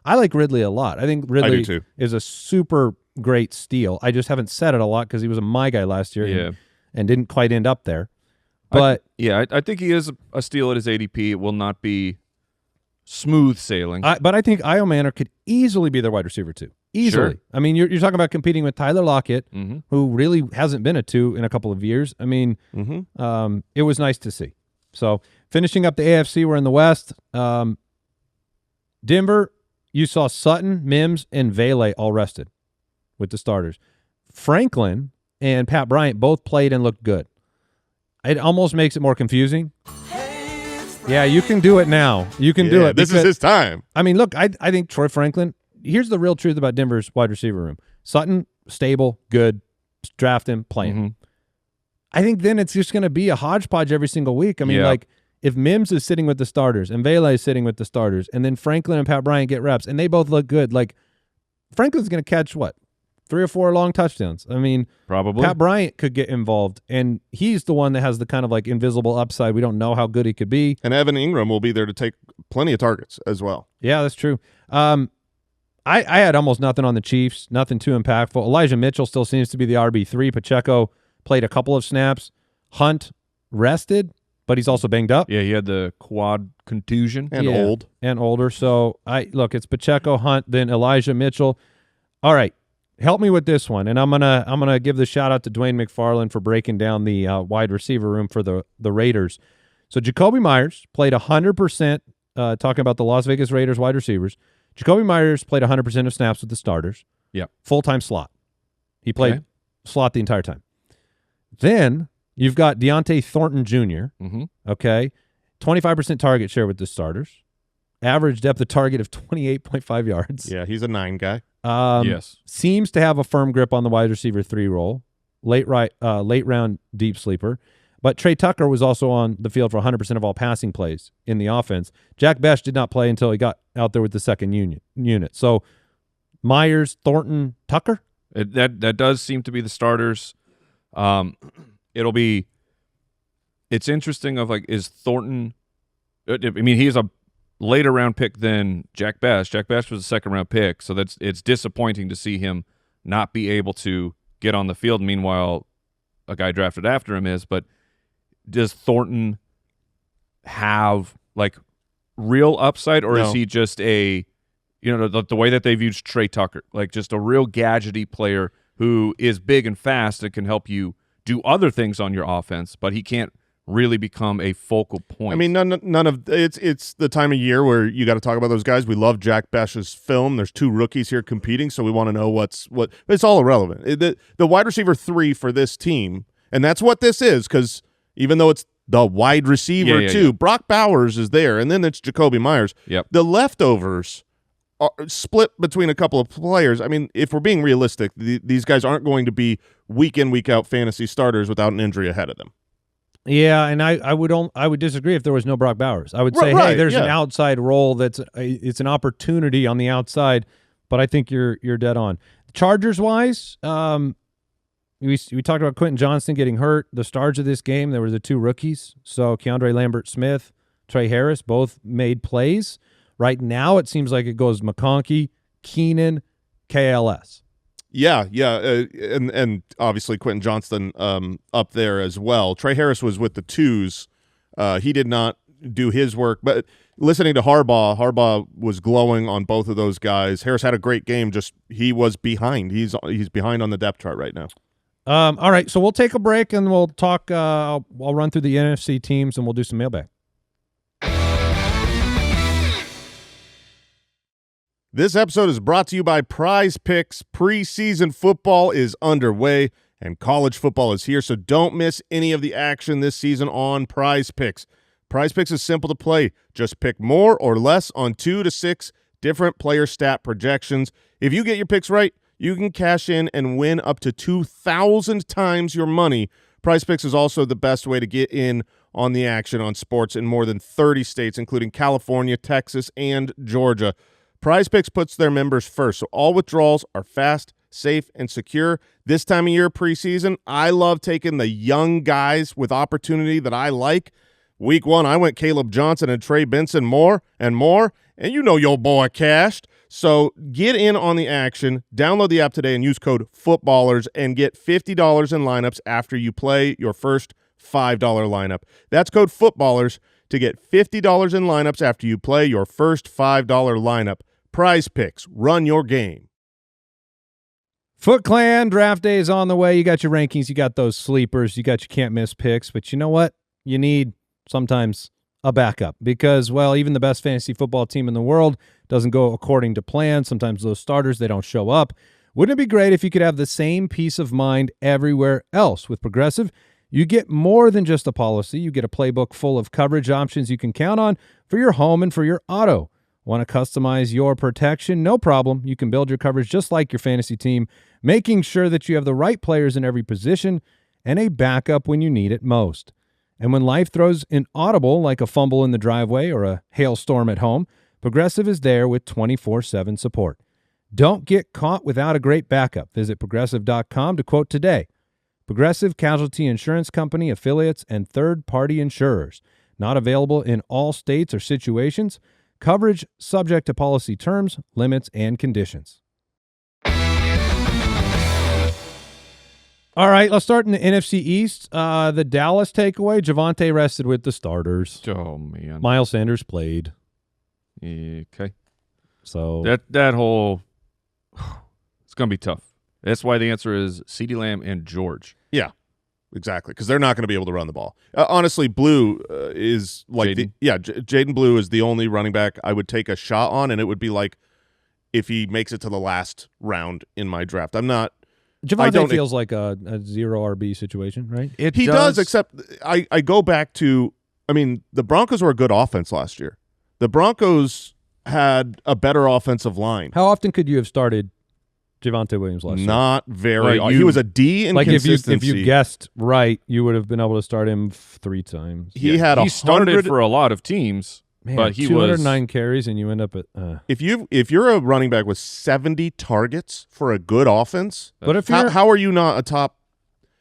I like Ridley a lot. I think Ridley is a super great steal. I just haven't said it a lot because he was my guy last year and didn't quite end up there. But I think he is a steal at his ADP. It will not be smooth sailing. But I think IMAGN could easily be their wide receiver too. Easily. Sure. I mean, you're talking about competing with Tyler Lockett, who really hasn't been a 2 in a couple of years. I mean, it was nice to see. So finishing up the AFC, we're in the West. Denver, you saw Sutton, Mims, and Vele all rested with the starters. Franklin and Pat Bryant both played and looked good. It almost makes it more confusing. Yeah, you can do it now. You can do it. This is his time. I mean, look, I think Troy Franklin, here's the real truth about Denver's wide receiver room. Sutton, stable, good, draft him, play him. I think then it's just going to be a hodgepodge every single week. I mean, like, if Mims is sitting with the starters and Vele is sitting with the starters and then Franklin and Pat Bryant get reps and they both look good, like, Franklin's going to catch, 3 or 4 long touchdowns. I mean, probably Pat Bryant could get involved, and he's the one that has the kind of like invisible upside. We don't know how good he could be. And Evan Ingram will be there to take plenty of targets as well. Yeah, that's true. I had almost nothing on the Chiefs, nothing too impactful. Elijah Mitchell still seems to be the RB3. Pacheco played a couple of snaps. Hunt rested, but he's also banged up. Yeah, he had the quad contusion. And old. And older. So, it's Pacheco, Hunt, then Elijah Mitchell. All right. Help me with this one, and I'm gonna give the shout out to Dwayne McFarland for breaking down the wide receiver room for the Raiders. So Jacoby Myers played 100%. Talking about the Las Vegas Raiders wide receivers, Jacoby Myers played 100% of snaps with the starters. Yeah, full-time slot. He played slot the entire time. Then you've got Deontay Thornton Jr. Okay, 25% target share with the starters. Average depth of target of 28.5 yards. Yeah, he's a 9 guy. Yes. Seems to have a firm grip on the wide receiver 3 role. Late round deep sleeper. But Trey Tucker was also on the field for 100% of all passing plays in the offense. Jack Bech did not play until he got out there with the second unit. So Myers, Thornton, Tucker? That does seem to be the starters. It's interesting of like, is Thornton, I mean, he's a later round pick than Jack Bech. Jack Bech was a second round pick, so it's disappointing to see him not be able to get on the field. Meanwhile, a guy drafted after him is. But does Thornton have like real upside, or is he just the way that they've used Trey Tucker, like just a real gadgety player who is big and fast and can help you do other things on your offense, but he can't really become a focal point? I mean, none of it's the time of year where you got to talk about those guys. We love Jack Bech's film. There's 2 rookies here competing, so we want to know what. It's all irrelevant. The wide receiver 3 for this team, and that's what this is, because even though it's the wide receiver 2, Brock Bowers is there, and then it's Jacoby Myers. Yep. The leftovers split between a couple of players. I mean, if we're being realistic, these guys aren't going to be week in, week out fantasy starters without an injury ahead of them. Yeah, and I would disagree if there was no Brock Bowers. I would say, Right, hey, there's yeah. an outside role it's an opportunity on the outside, but I think you're dead on. Chargers wise, we talked about Quentin Johnston getting hurt. The stars of this game, there were the 2 rookies. So Keandre Lambert-Smith, Trey Harris, both made plays. Right now, it seems like it goes McConkey, Keenan, KLS. Yeah, and obviously Quentin Johnston up there as well. Trey Harris was with the 2s. He did not do his work, but listening to Harbaugh was glowing on both of those guys. Harris had a great game, just he was behind. He's behind on the depth chart right now. All right, so we'll take a break and we'll talk. I'll run through the NFC teams and we'll do some mailbag. This episode is brought to you by Prize Picks. Preseason football is underway, and college football is here, so don't miss any of the action this season on Prize Picks. Prize Picks is simple to play. Just pick more or less on 2 to 6 different player stat projections. If you get your picks right, you can cash in and win up to 2,000 times your money. Prize Picks is also the best way to get in on the action on sports in more than 30 states, including California, Texas, and Georgia. Prize Picks puts their members first, so all withdrawals are fast, safe, and secure. This time of year, preseason, I love taking the young guys with opportunity that I like. Week 1, I went Kaleb Johnson and Trey Benson more, and you know your boy cashed. So get in on the action, download the app today, and use code FOOTBALLERS and get $50 in lineups after you play your first $5 lineup. That's code FOOTBALLERS to get $50 in lineups after you play your first $5 lineup. Prize Picks, run your game. Foot Clan, draft day is on the way. You got your rankings, you got those sleepers, you got your can't miss picks, but you know what? You need sometimes a backup because, well, even the best fantasy football team in the world doesn't go according to plan. Sometimes those starters, they don't show up. Wouldn't it be great if you could have the same peace of mind everywhere else? With Progressive, you get more than just a policy. You get a playbook full of coverage options you can count on for your home and for your auto. Want to customize your protection? No problem. You can build your coverage just like your fantasy team, making sure that you have the right players in every position and a backup when you need it most. And when life throws an audible like a fumble in the driveway or a hailstorm at home, Progressive is there with 24/7 support. Don't get caught without a great backup. Visit Progressive.com to quote today. Progressive Casualty Insurance Company, affiliates, and third-party insurers. Not available in all states or situations. Coverage subject to policy terms, limits, and conditions. All right, let's start in the NFC East. The Dallas takeaway, Javonte rested with the starters. Oh, man. Miles Sanders played. Okay. So That whole – it's going to be tough. That's why the answer is CeeDee Lamb and George. Yeah, exactly, because they're not going to be able to run the ball. Honestly, Blue is like Jaden? Jaden Blue is the only running back I would take a shot on, and it would be like if he makes it to the last round in my draft. I'm not – Javonte feels like a zero RB situation, right? He does, except I go back to – I mean, the Broncos were a good offense last year. The Broncos had a better offensive line. How often could you have started Javonte Williams last year? Not very. Like he was a D in like consistency. if you guessed right, you would have been able to start him 3 times. He had he started for a lot of teams, Man, but he 209 was carries, and you end up at. If you're a running back with 70 targets for a good offense, But if you're how are you not a top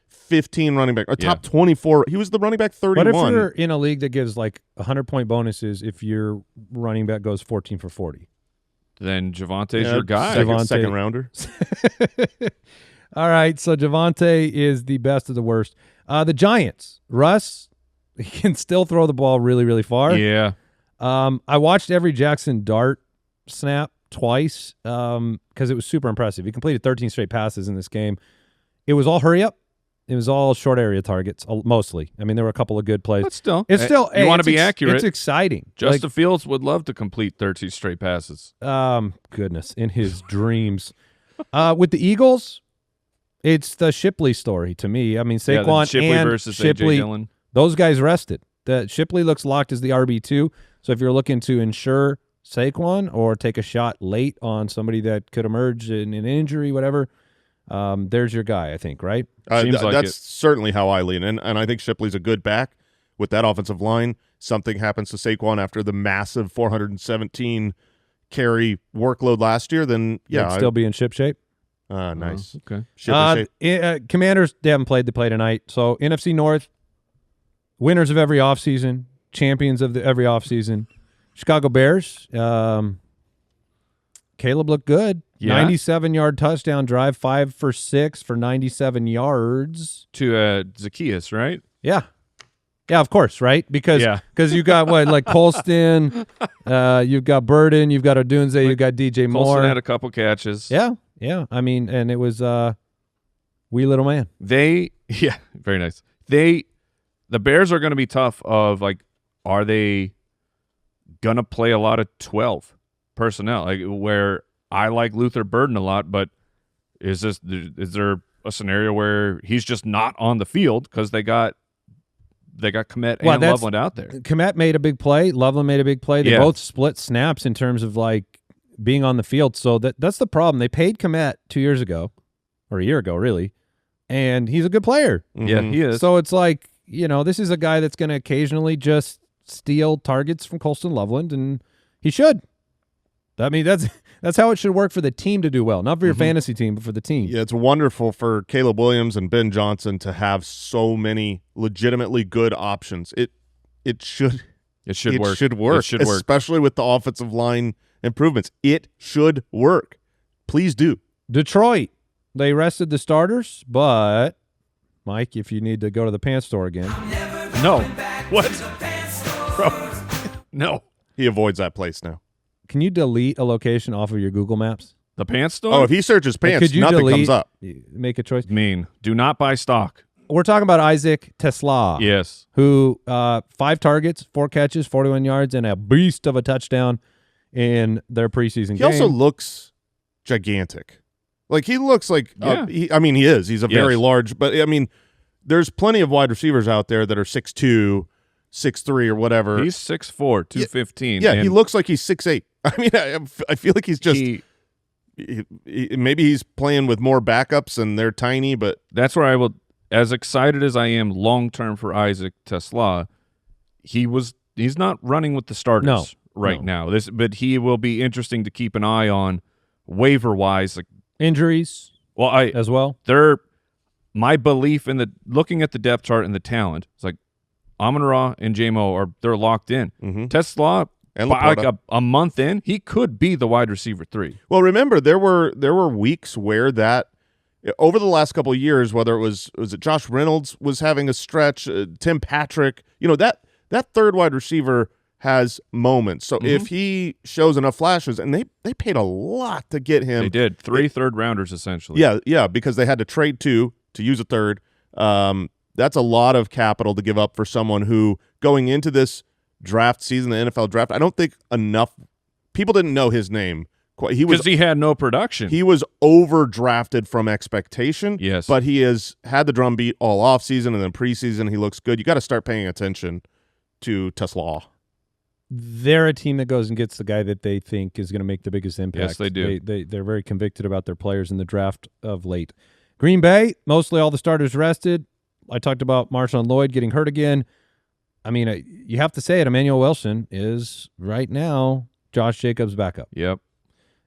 15 running back, a top 24? He was the running back 31. But if you're in a league that gives like 100-point bonuses, if your running back goes 14 for 40, then Javonte's your guy. Second rounder. All right, so Javonte is the best of the worst. The Giants, Russ, he can still throw the ball really, really far. Yeah. I watched every Jackson Dart snap twice because it was super impressive. He completed 13 straight passes in this game. It was all hurry up. It was all short area targets, mostly. I mean, there were a couple of good plays. But still, you want to be accurate. It's exciting. Justin Fields would love to complete 13 straight passes. Goodness, in his dreams. With the Eagles, it's the Shipley story to me. I mean, Saquon Shipley and versus Shipley, A.J. Dillon. those guys rested. The Shipley looks locked as the RB2. So if you're looking to ensure Saquon or take a shot late on somebody that could emerge in an injury, whatever, there's your guy, I think, right? Seems like that's it. certainly how I lean. And I think Shipley's a good back with that offensive line. Something happens to Saquon after the massive 417 carry workload last year, then They'd still be in ship shape. Nice. Okay. Commanders, they haven't played. They play tonight. So NFC North, winners of every offseason, champions of every offseason. Chicago Bears. Kaleb looked good. Yeah. 97-yard touchdown drive, 5 for 6 for 97 yards. To Zacchaeus, right? Yeah. Yeah, of course, right? Because you got what, like Colston, you've got Burden, you've got Odunze, you've got DJ Moore. Colston had a couple catches. Yeah. I mean, and it was wee little man. Very nice. The Bears are going to be tough of, like, are they going to play a lot of 12 personnel? Like, where I like Luther Burden a lot, but is there a scenario where he's just not on the field because they got Kmet and Loveland out there? Kmet made a big play. Loveland made a big play. They both split snaps in terms of, like, being on the field. So that's the problem. They paid Kmet 2 years ago, or a year ago, really, and he's a good player. Mm-hmm. Yeah, he is. So it's like, this is a guy that's going to occasionally just steal targets from Colston Loveland, and he should. I mean, that's how it should work for the team to do well. Not for your fantasy team, but for the team. Yeah, it's wonderful for Kaleb Williams and Ben Johnson to have so many legitimately good options. It should work. It should work. Especially with the offensive line improvements. It should work. Please do. Detroit, they rested the starters, but Mike, if you need to go to the pants store again. No. What? Bro. No. He avoids that place now. Can you delete a location off of your Google Maps? The pants store? Oh, if he searches pants, Could you nothing comes up. Make a choice. Mean. Do not buy stock. We're talking about Isaac Tesla. Yes. Who 5 targets, 4 catches, 41 yards, and a beast of a touchdown in their preseason game. He also looks gigantic. Like, he looks like he is. He's a very large, but I mean, there's plenty of wide receivers out there that are 6'2", 6'3", or whatever. He's 6'4", 215. Yeah, he looks like he's 6'8". I mean, I feel like he's just maybe he's playing with more backups and they're tiny, but that's where I will, as excited as I am long-term for Isaac Tesla, he's not running with the starters now. But he will be interesting to keep an eye on waiver-wise. Like, injuries as well. My belief in looking at the depth chart and the talent, it's like Amon-Ra and J-Mo they're locked in. Mm-hmm. Tesla, and by like a month in, he could be the wide receiver 3. Well, remember there were weeks where that over the last couple of years, whether was it Josh Reynolds was having a stretch, Tim Patrick, that third wide receiver has moments. So if he shows enough flashes, and they paid a lot to get him. They did 3 third-rounders essentially. Yeah, because they had to trade 2 to use a third. That's a lot of capital to give up for someone who, going into this draft season, the NFL draft, I don't think enough people didn't know his name. Because he had no production. He was overdrafted from expectation. Yes. But he has had the drum beat all offseason, and then preseason he looks good. You got to start paying attention to Tesla. They're a team that goes and gets the guy that they think is going to make the biggest impact. Yes, they do. They're very convicted about their players in the draft of late. Green Bay, mostly all the starters rested. I talked about Marshawn Lloyd getting hurt again. I mean, you have to say it. Emmanuel Wilson is right now Josh Jacobs' backup. Yep.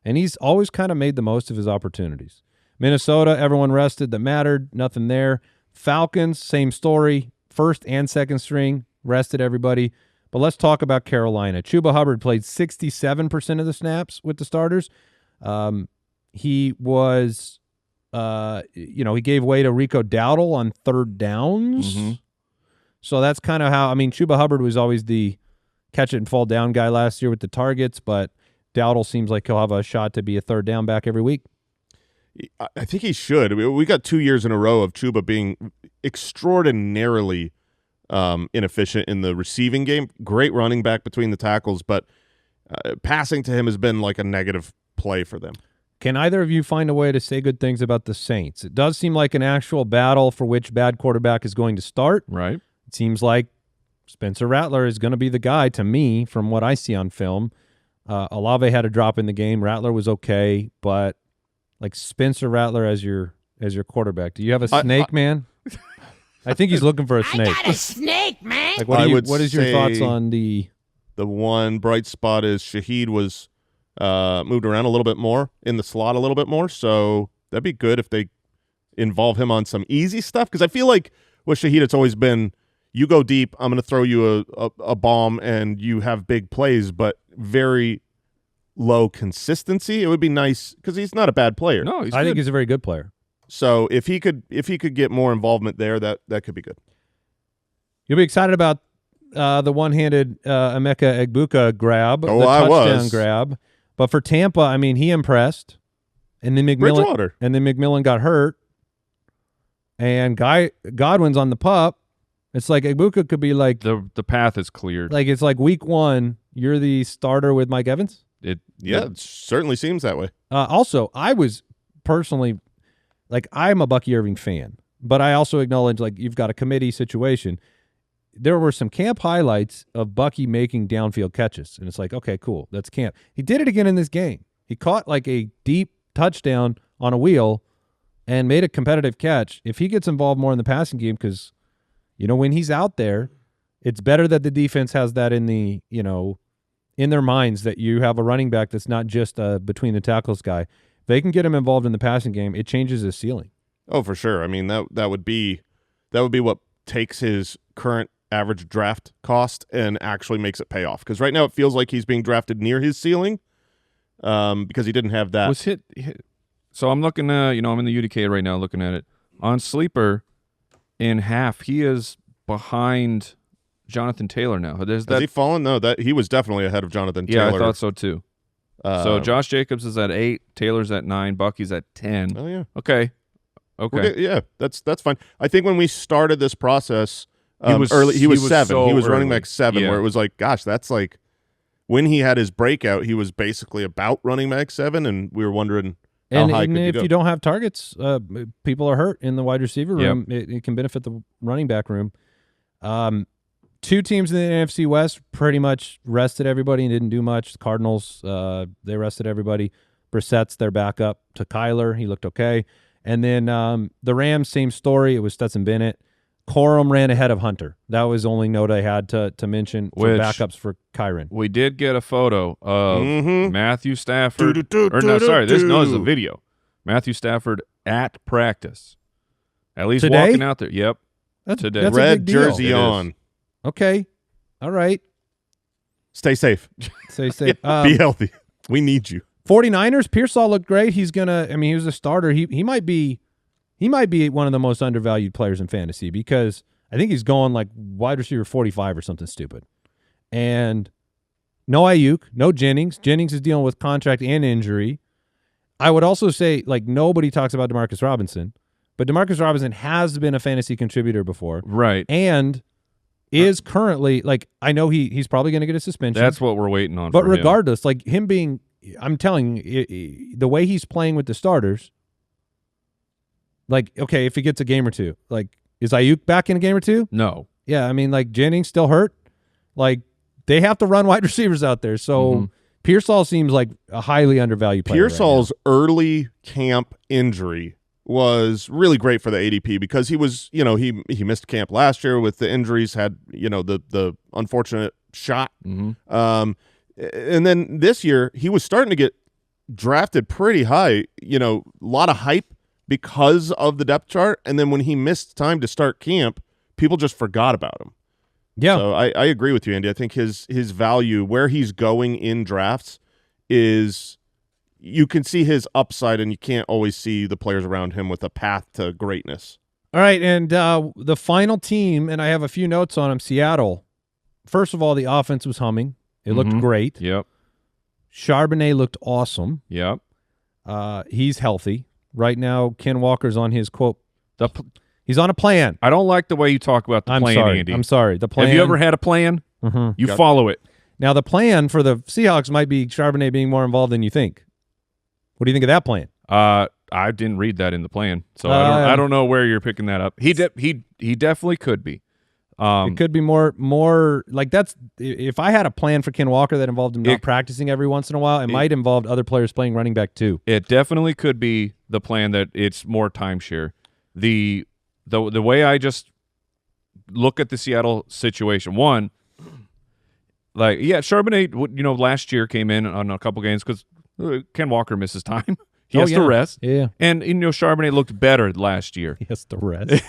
And he's always kind of made the most of his opportunities. Minnesota, everyone rested that mattered. Nothing there. Falcons, same story. First and second string, rested everybody. But let's talk about Carolina. Chuba Hubbard played 67% of the snaps with the starters. He was, he gave way to Rico Dowdle on third downs. Mm-hmm. So that's kind of how, Chuba Hubbard was always the catch it and fall down guy last year with the targets, but Dowdle seems like he'll have a shot to be a third down back every week. I think he should. We got 2 years in a row of Chuba being extraordinarily inefficient in the receiving game. Great running back between the tackles, but passing to him has been like a negative play for them. Can either of you find a way to say good things about the Saints? It does seem like an actual battle for which bad quarterback is going to start. Right. It seems like Spencer Rattler is going to be the guy to me from what I see on film. Olave had a drop in the game. Rattler was okay, but like Spencer Rattler as your quarterback. Do you have a snake, man? I think he's looking for a snake. I got a snake, man. Like, what is your thoughts say on the one bright spot is Shaheed was moved around a little bit more in the slot a little bit more, so that'd be good if they involve him on some easy stuff, because I feel like with Shaheed it's always been you go deep, I'm going to throw you a bomb and you have big plays, but very low consistency. It would be nice because he's not a bad player. No, I think he's a very good player. So if he could get more involvement there, that could be good. You'll be excited about the one-handed Emeka Egbuka grab, Oh, the I touchdown was. grab. But for Tampa, I mean, he impressed. And then Bridgewater. McMillan got hurt. And Godwin's on the pup. It's like Egbuka could be like the path is cleared. like it's like week 1, you're the starter with Mike Evans. It certainly seems that way. Also, I was personally like I'm a Bucky Irving fan, but I also acknowledge like you've got a committee situation. There were some camp highlights of Bucky making downfield catches, and it's like, okay, cool, that's camp. He did it again in this game. He caught like a deep touchdown on a wheel and made a competitive catch. If he gets involved more in the passing game, because when he's out there, it's better that the defense has that in the in their minds that you have a running back that's not just a between the tackles guy. If they can get him involved in the passing game, it changes his ceiling. Oh, for sure. I mean, that would be what takes his current average draft cost and actually makes it pay off. Because right now it feels like he's being drafted near his ceiling because he didn't have that. Was hit. So I'm looking at, I'm in the UDK right now looking at it. On Sleeper, in half, he is behind Jonathan Taylor now. Has he fallen? No, that he was definitely ahead of Jonathan Taylor. Yeah, I thought so too. So Josh Jacobs is at 8, Taylor's at 9, Bucky's at 10. Oh yeah. Okay. Yeah, that's fine. I think when we started this process, He was 7. so he was running early. back 7, Yeah. where it was like, gosh, that's like when he had his breakout, he was basically about running back 7, and we were wondering how And high even could if go. you don't have targets, people are hurt in the wide receiver room. It can benefit the running back room. 2 teams in the NFC West pretty much rested everybody and didn't do much. The Cardinals, they rested everybody. Brissett's their backup to Kyler. He looked okay. And then the Rams, same story. It was Stetson Bennett. Corum ran ahead of Hunter. That was the only note I had to mention for Which- backups for Kyron. We did get a photo of Mhm. Matthew Stafford. Do-do-do, Or no, sorry, this do-do-do. is a video. Matthew Stafford at practice. At least Today? walking out there. Yep. That's Today. That's a Red big deal. jersey It is. on. Okay. All right. Stay safe. Say. Be healthy. We need you. 49ers, Pearsall looked great. He was a starter. He might be one of the most undervalued players in fantasy because I think he's going like wide receiver 45 or something stupid. And no Ayuk, no Jennings. Jennings is dealing with contract and injury. I would also say like nobody talks about Demarcus Robinson, but Demarcus Robinson has been a fantasy contributor before. Right. And is currently like I know he's probably going to get a suspension. That's what we're waiting on. But for him. regardless, like him being, I'm telling you, the way he's playing with the starters, like, okay, if he gets a game or two, like, is Ayuk back in a game or two? No. Yeah, I mean, like, Jennings still hurt. Like, they have to run wide receivers out there. So Pearsall seems like a highly undervalued player. Pearsall's early camp injury was really great for the ADP because he was, he missed camp last year with the injuries, had, the unfortunate shot. And then this year he was starting to get drafted pretty high, a lot of hype because of the depth chart. And then when he missed time to start camp, people just forgot about him. Yeah. So I agree with you, Andy. I think his value, where he's going in drafts, is you can see his upside, and you can't always see the players around him with a path to greatness. All right, and the final team, and I have a few notes on him, Seattle. First of all, the offense was humming. It looked great. Yep. Charbonnet looked awesome. Yep. He's healthy. Right now, Ken Walker's on his quote. He's on a plan. I don't like the way you talk about the I'm plan, sorry. Andy. I'm sorry. The plan. Have you ever had a plan? You follow it. Now, the plan for the Seahawks might be Charbonnet being more involved than you think. What do you think of that plan? I didn't read that in the plan, so I don't know where you're picking that up. He definitely could be. It could be more like that's if I had a plan for Ken Walker that involved him not practicing every once in a while, it might involve other players playing running back too. It definitely could be the plan that it's more timeshare. The way I just look at the Seattle situation, one, like Charbonnet, last year came in on a couple games because Ken Walker misses time. He has to rest. Yeah, and Charbonnet looked better last year. He has to rest.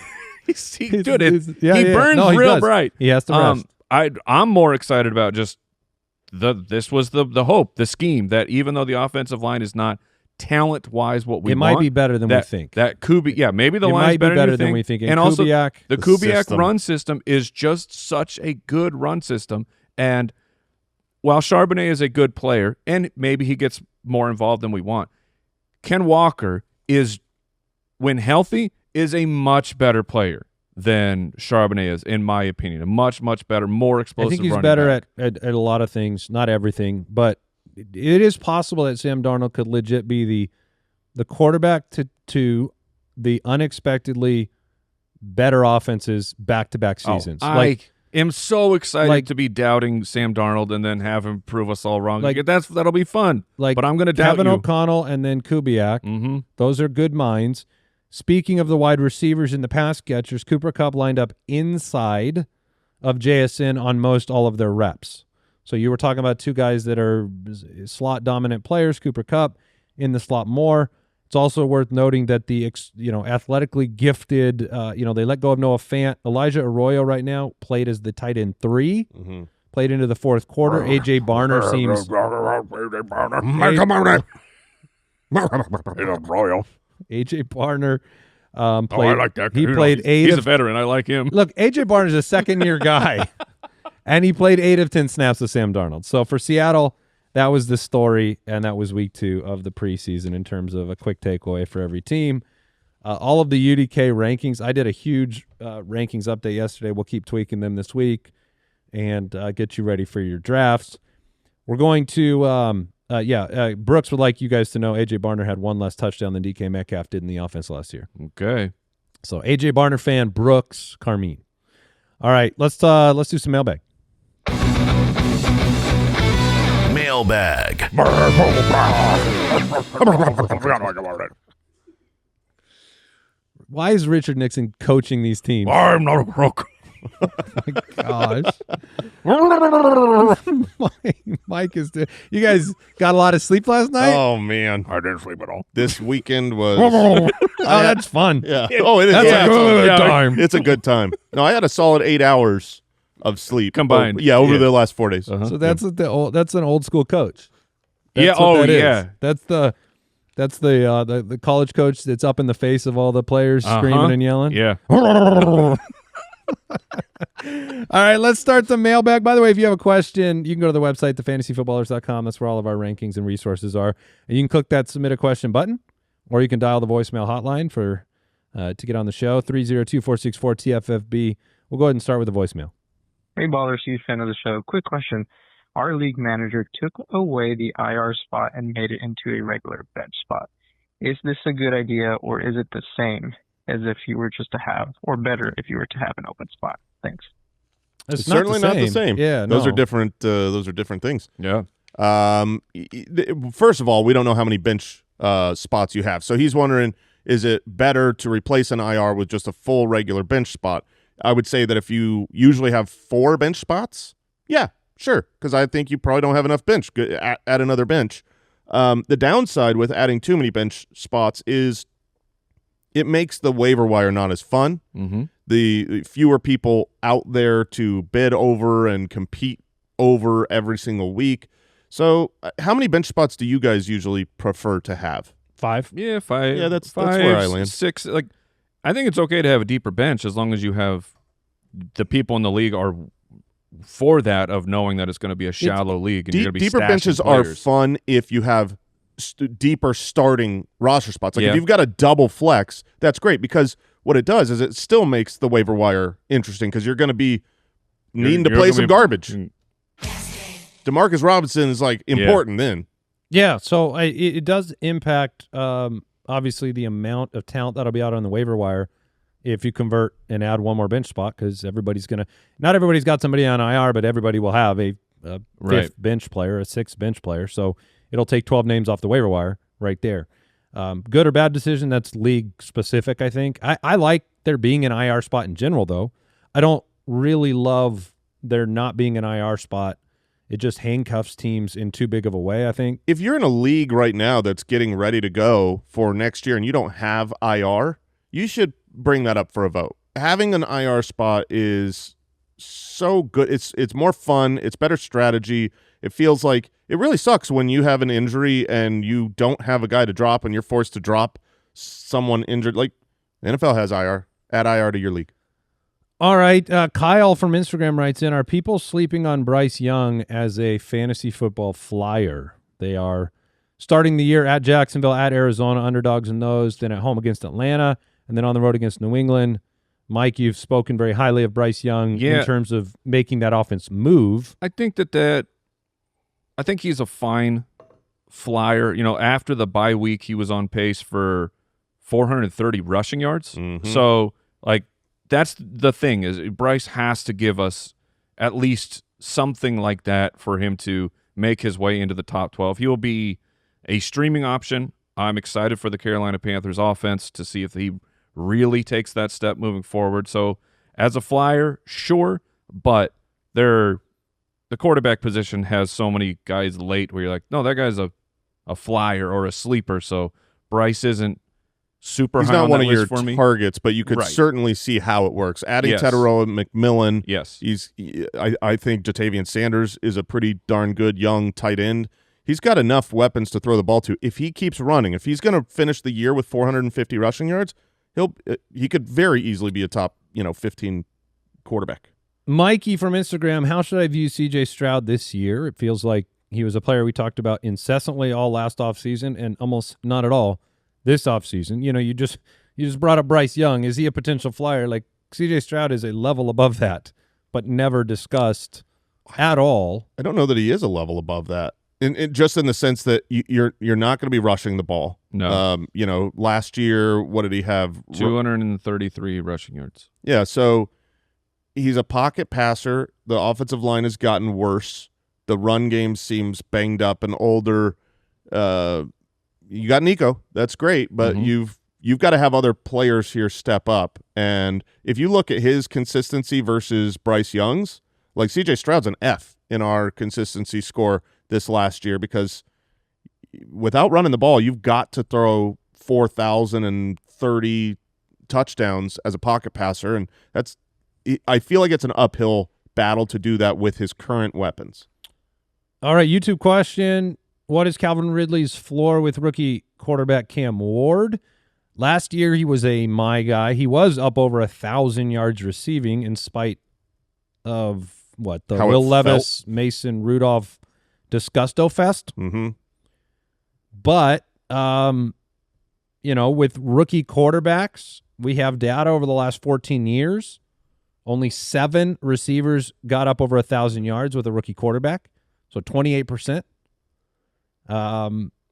He burns real bright. He has to rest. I'm more excited about just this was the hope, the scheme that even though the offensive line is not talent-wise what we want. It might be better than we think. That Kubiak, maybe the line's better than we think. And also Kubiak, the Kubiak run system is just such a good run system. And while Charbonnet is a good player, and maybe he gets more involved than we want, Ken Walker is, when healthy, is a much better player than Charbonnet is, in my opinion. A much, much better, more explosive. I think he's better at a lot of things, not everything, but it is possible that Sam Darnold could legit be the quarterback to the unexpectedly better offenses back-to-back seasons. I am so excited to be doubting Sam Darnold and then have him prove us all wrong. That'll be fun. But I'm going to doubt De'Von O'Connell and then Kubiak. Mm-hmm. Those are good minds. Speaking of the wide receivers and the pass catchers, Cooper Kupp lined up inside of JSN on most all of their reps. So you were talking about two guys that are slot dominant players, Cooper Kupp in the slot more. It's also worth noting that the athletically gifted, they let go of Noah Fant. Elijah Arroyo right now played as the tight end 3, played into the fourth quarter. A.J. Barner seems... A.J. Barner played... I like that. He played 8 He's a veteran. I like him. Look, A.J. Barner's a second-year guy, and he played 8 of 10 snaps with Sam Darnold. So for Seattle... that was the story, and that was week 2 of the preseason in terms of a quick takeaway for every team. All of the UDK rankings, I did a huge rankings update yesterday. We'll keep tweaking them this week and get you ready for your drafts. We're going to, Brooks would like you guys to know A.J. Barner had 1 less touchdown than DK Metcalf did in the offense last year. Okay. So A.J. Barner fan, Brooks, Carmine. All right, let's do some mailbag. Mailbag. Why is Richard Nixon coaching these teams? I'm not a crook. Oh my gosh. Mike is you guys got a lot of sleep last night? Oh, man. I didn't sleep at all. This weekend was... Oh, that's fun. Yeah. Oh, it is. That's a good time. It's a good time. No, I had a solid 8 hours of sleep. Combined. Over the last 4 days. Uh-huh. So that's that's an old school coach. That's That's the college coach that's up in the face of all the players screaming and yelling. Yeah. All right, let's start the mailbag. By the way, if you have a question, you can go to the website, thefantasyfootballers.com. That's where all of our rankings and resources are. And you can click that submit a question button, or you can dial the voicemail hotline for to get on the show, 302-464-TFFB. We'll go ahead and start with the voicemail. Hey, Ballers, huge fan of the show. Quick question. Our league manager took away the IR spot and made it into a regular bench spot. Is this a good idea, or is it the same as if you were just to have, or better if you were to have an open spot? Thanks. It's certainly not the same. Yeah, those no. are different. Those are different things. Yeah. First of all, we don't know how many bench spots you have. So he's wondering, is it better to replace an IR with just a full regular bench spot? I would say that if you usually have 4 bench spots, yeah, sure, because I think you probably don't have enough bench. Add another bench. The downside with adding too many bench spots is it makes the waiver wire not as fun. Mm-hmm. The fewer people out there to bid over and compete over every single week. So how many bench spots do you guys usually prefer to have? 5. Yeah, 5. Yeah, that's 5, where I land. 6. Like, I think it's okay to have a deeper bench as long as you have the people in the league are for that, of knowing that it's going to be a shallow league and you're going to be deeper benches are fun if you have deeper starting roster spots. Like if you've got a double flex, that's great, because what it does is it still makes the waiver wire interesting, because you're going to be needing to play some garbage. Demarcus Robinson is like important then. Yeah, so it does impact obviously the amount of talent that'll be out on the waiver wire. if you convert and add one more bench spot, because not everybody's got somebody on IR, but everybody will have a fifth bench player, a sixth bench player. So it'll take 12 names off the waiver wire right there. Good or bad decision, that's league specific, I think. I like there being an IR spot in general, though. I don't really love there not being an IR spot. It just handcuffs teams in too big of a way, I think. If you're in a league right now that's getting ready to go for next year and you don't have IR, you should bring that up for a vote. Having an IR spot is so good. It's more fun. It's better strategy. It feels like it really sucks when you have an injury and you don't have a guy to drop and you're forced to drop someone injured. Like the NFL has IR. Add IR to your league. All right. Kyle from Instagram writes in, are people sleeping on Bryce Young as a fantasy football flyer? They are starting the year at Jacksonville, at Arizona, underdogs in those, then at home against Atlanta, and then on the road against New England. Mike, you've spoken very highly of Bryce Young in terms of making that offense move. I think I think he's a fine flyer. You know, after the bye week, he was on pace for 430 rushing yards. Mm-hmm. So, like, that's the thing is Bryce has to give us at least something like that for him to make his way into the top 12. He will be a streaming option. I'm excited for the Carolina Panthers offense to see if he really takes that step moving forward. So as a flyer, sure, but the quarterback position has so many guys late where you're like, no, that guy's a flyer or a sleeper. So Bryce isn't super He's high not on one that of your list for me. targets, but you could certainly see how it works. Adding Teterow and McMillan, I think Jatavian Sanders is a pretty darn good young tight end. He's got enough weapons to throw the ball to. If he keeps running, if he's going to finish the year with 450 rushing yards, he could very easily be a top 15 quarterback. Mikey from Instagram, how should I view C.J. Stroud this year? It feels like he was a player we talked about incessantly all last offseason and almost not at all this offseason. You just brought up Bryce Young. Is he a potential flyer? Like C.J. Stroud is a level above that, but never discussed at all. I don't know that he is a level above that. Just in the sense that you're not going to be rushing the ball. No. Last year, what did he have? 233 rushing yards. Yeah, so he's a pocket passer. The offensive line has gotten worse. The run game seems banged up and older. You got Nico. That's great, but you've got to have other players here step up. And if you look at his consistency versus Bryce Young's, like C.J. Stroud's an F in our consistency score this last year because without running the ball, you've got to throw 4,030 touchdowns as a pocket passer, and I feel like it's an uphill battle to do that with his current weapons. All right, YouTube question. What is Calvin Ridley's floor with rookie quarterback Cam Ward? Last year, he was my guy. He was up over 1,000 yards receiving in spite of the Will Levis, Mason Rudolph Disgusto Fest. Mm-hmm. But, with rookie quarterbacks, we have data over the last 14 years. Only 7 receivers got up over 1,000 yards with a rookie quarterback, so 28%.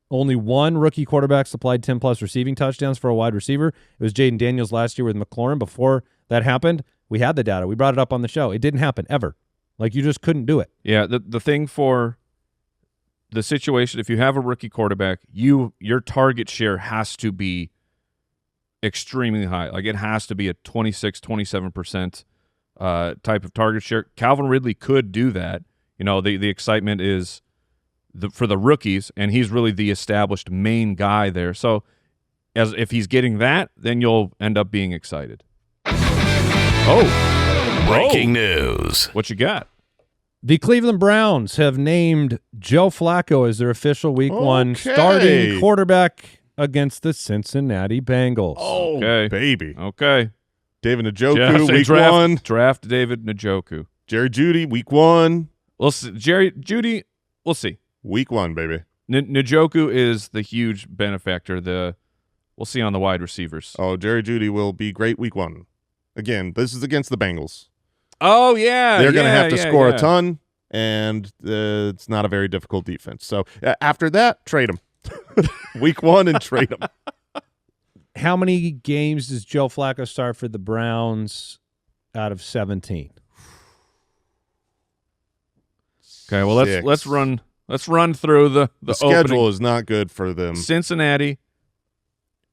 Only 1 rookie quarterback supplied 10-plus receiving touchdowns for a wide receiver. It was Jaden Daniels last year with McLaurin. Before that happened, we had the data. We brought it up on the show. It didn't happen ever. Like, you just couldn't do it. Yeah, the thing for the situation, if you have a rookie quarterback, your target share has to be extremely high. Like, it has to be a 26, 27% type of target share. Calvin Ridley could do that. The excitement is for the rookies, and he's really the established main guy there. So if he's getting that, then you'll end up being excited. Breaking news. What you got? The Cleveland Browns have named Joe Flacco as their official Week 1 starting quarterback against the Cincinnati Bengals. Oh, okay. Baby. Okay. David Njoku, Week 1. Draft David Njoku. Jerry Jeudy, Week 1. We'll see. Jerry Jeudy, we'll see. Week 1, baby. Njoku is the huge benefactor. We'll see on the wide receivers. Oh, Jerry Jeudy will be great Week 1. Again, this is against the Bengals. Oh, yeah. They're going to have to score a ton, and it's not a very difficult defense. So after that, trade him. Week 1 and trade him. How many games does Joe Flacco start for the Browns out of 17? Okay, well let's run through the schedule opening. is not good for them. Cincinnati,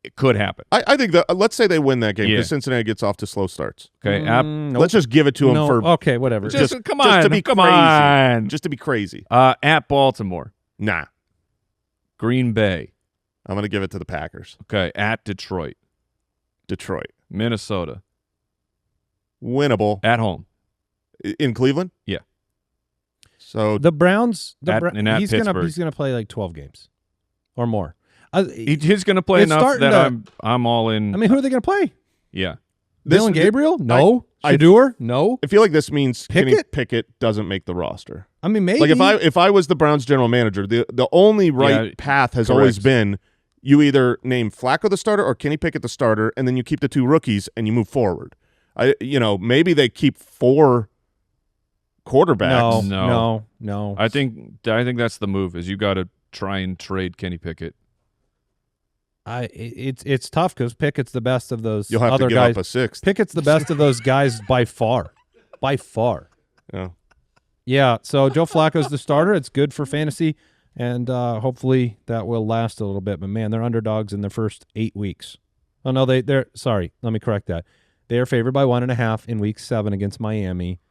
it could happen. I think that let's say they win that game because Yeah. Cincinnati gets off to slow starts. Okay, Nope. Let's just give it to them No. for Okay, whatever. just come on, just to be come crazy. on. Just to be crazy. At Baltimore, Nah, Green Bay. I'm gonna give it to the Packers. Okay, at Detroit, Detroit, Minnesota, winnable at home. in Cleveland. Yeah. So The Browns, and at he's Pittsburgh. gonna play like 12 games or more. He's going to play It's enough starting that to- I'm all in. I mean, who are they gonna play? Yeah. Dylan Gabriel? No. Shador? No. I feel like this means Kenny Pickett? Pickett doesn't make the roster. I mean, maybe. Like if I was the Browns general manager, the only right path has always correct. been you either name Flacco the starter or Kenny Pickett the starter, and then you keep the 2 rookies and you move forward. Maybe they keep 4 quarterbacks. No. I think that's the move. Is you got to try and trade Kenny Pickett. It's tough because Pickett's the best of those You'll have other to give guys. up a 6th. Pickett's the best of those guys by far. By far. Yeah. Yeah, so Joe Flacco's the starter. It's good for fantasy, and hopefully that will last a little bit. But, man, they're underdogs in their first 8 weeks. Oh, no, they're – sorry, let me correct that. They are favored by 1.5 in Week 7 against Miami,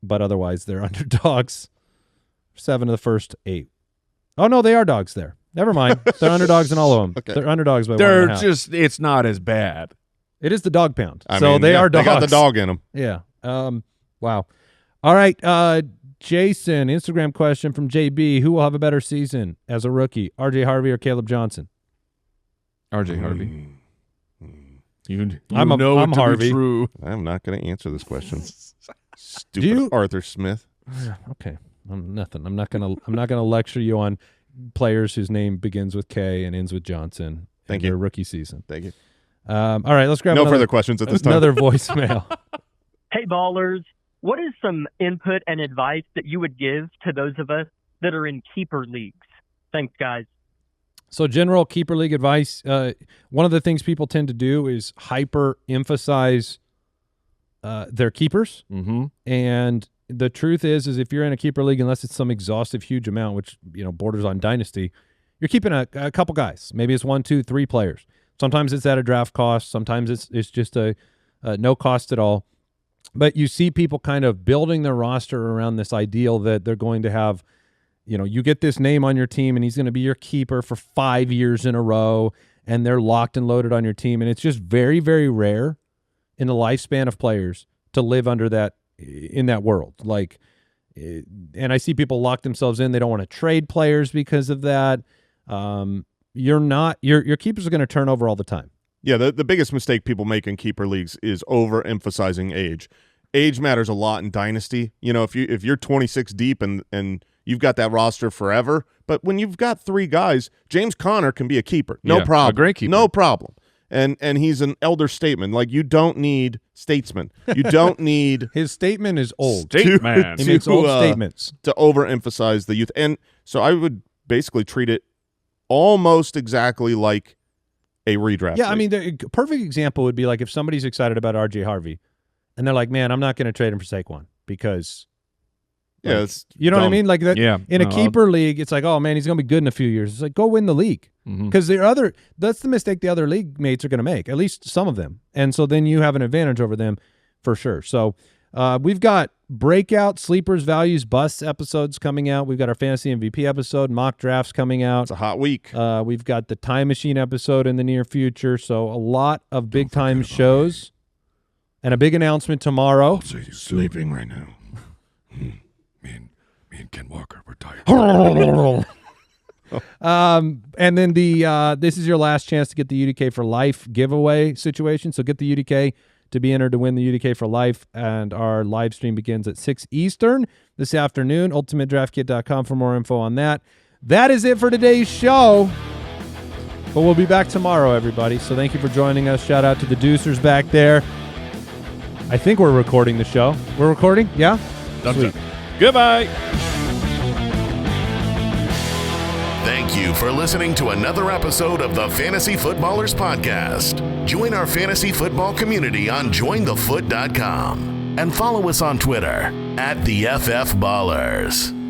but otherwise they're underdogs 7 of the first 8. Oh, no, they are dogs there. Never mind. They're underdogs in all of them. Okay. They're underdogs by They're 1.5. just. It's not as bad. It is the dog pound. I So mean, they yeah, are dogs. They got the dog in them. Yeah. Wow. All right. Jason, Instagram question from JB. Who will have a better season as a rookie, RJ Harvey or Kaleb Johnson? RJ Harvey. You I'm know it to Harvey. be true. I'm not going to answer this question. Do Stupid you- Arthur Smith. Okay. Nothing. I'm not gonna lecture you on players whose name begins with K and ends with Johnson. Thank in you. Their rookie season. Thank you. All right. Let's grab No another, further questions at this time. another voicemail. Hey, ballers. What is some input and advice that you would give to those of us that are in keeper leagues? Thanks, guys. So general keeper league advice, one of the things people tend to do is hyper-emphasize their keepers. Mm-hmm. And the truth is if you're in a keeper league, unless it's some exhaustive huge amount, which borders on dynasty, you're keeping a couple guys. Maybe it's 1, 2, 3 players. Sometimes it's at a draft cost. Sometimes it's just a no cost at all. But you see people kind of building their roster around this ideal that they're going to have, you get this name on your team and he's going to be your keeper for 5 years in a row and they're locked and loaded on your team. And it's just very, very rare in the lifespan of players to live under that, in that world. And I see people lock themselves in. They don't want to trade players because of that. Your keepers are going to turn over all the time. Yeah, the biggest mistake people make in keeper leagues is overemphasizing age. Age matters a lot in dynasty. If you're 26 deep and you've got that roster forever, but when you've got 3 guys, James Conner can be a keeper. No Yeah, problem. a great keeper. No problem. And he's an elder statesman. Like, you don't need statesman. You don't need His statement is old. Man. He makes old statements. to overemphasize the youth. And so I would basically treat it almost exactly like a redraft. Yeah, I league. mean, the perfect example would be like if somebody's excited about RJ Harvey and they're like, man, I'm not going to trade him for Saquon because yeah, it's you know what I dumb. mean? Like that Yeah. in a No, keeper league, it's like, oh man, he's going to be good in a few years. It's like, go win the league. Mhm. Because that's the mistake the other league mates are going to make, at least some of them. And so then you have an advantage over them for sure. So we've got breakout, sleepers, values, busts episodes coming out. We've got our fantasy MVP episode, mock drafts coming out. It's a hot week. We've got the time machine episode in the near future. So a lot of big time shows and a big announcement tomorrow. So you're sleeping right now. Me and Ken Walker, we're tired. And then this is your last chance to get the UDK for Life giveaway situation. So get the UDK to be entered to win the UDK for Life. And our live stream begins at 6 Eastern this afternoon. UltimateDraftKit.com for more info on that. That is it for today's show. But we'll be back tomorrow, everybody. So thank you for joining us. Shout out to the Deucers back there. I think we're recording the show. We're recording? Yeah? Sweet. Goodbye. Thank you for listening to another episode of the Fantasy Footballers Podcast. Join our fantasy football community on jointhefoot.com and follow us on Twitter @TheFFBallers.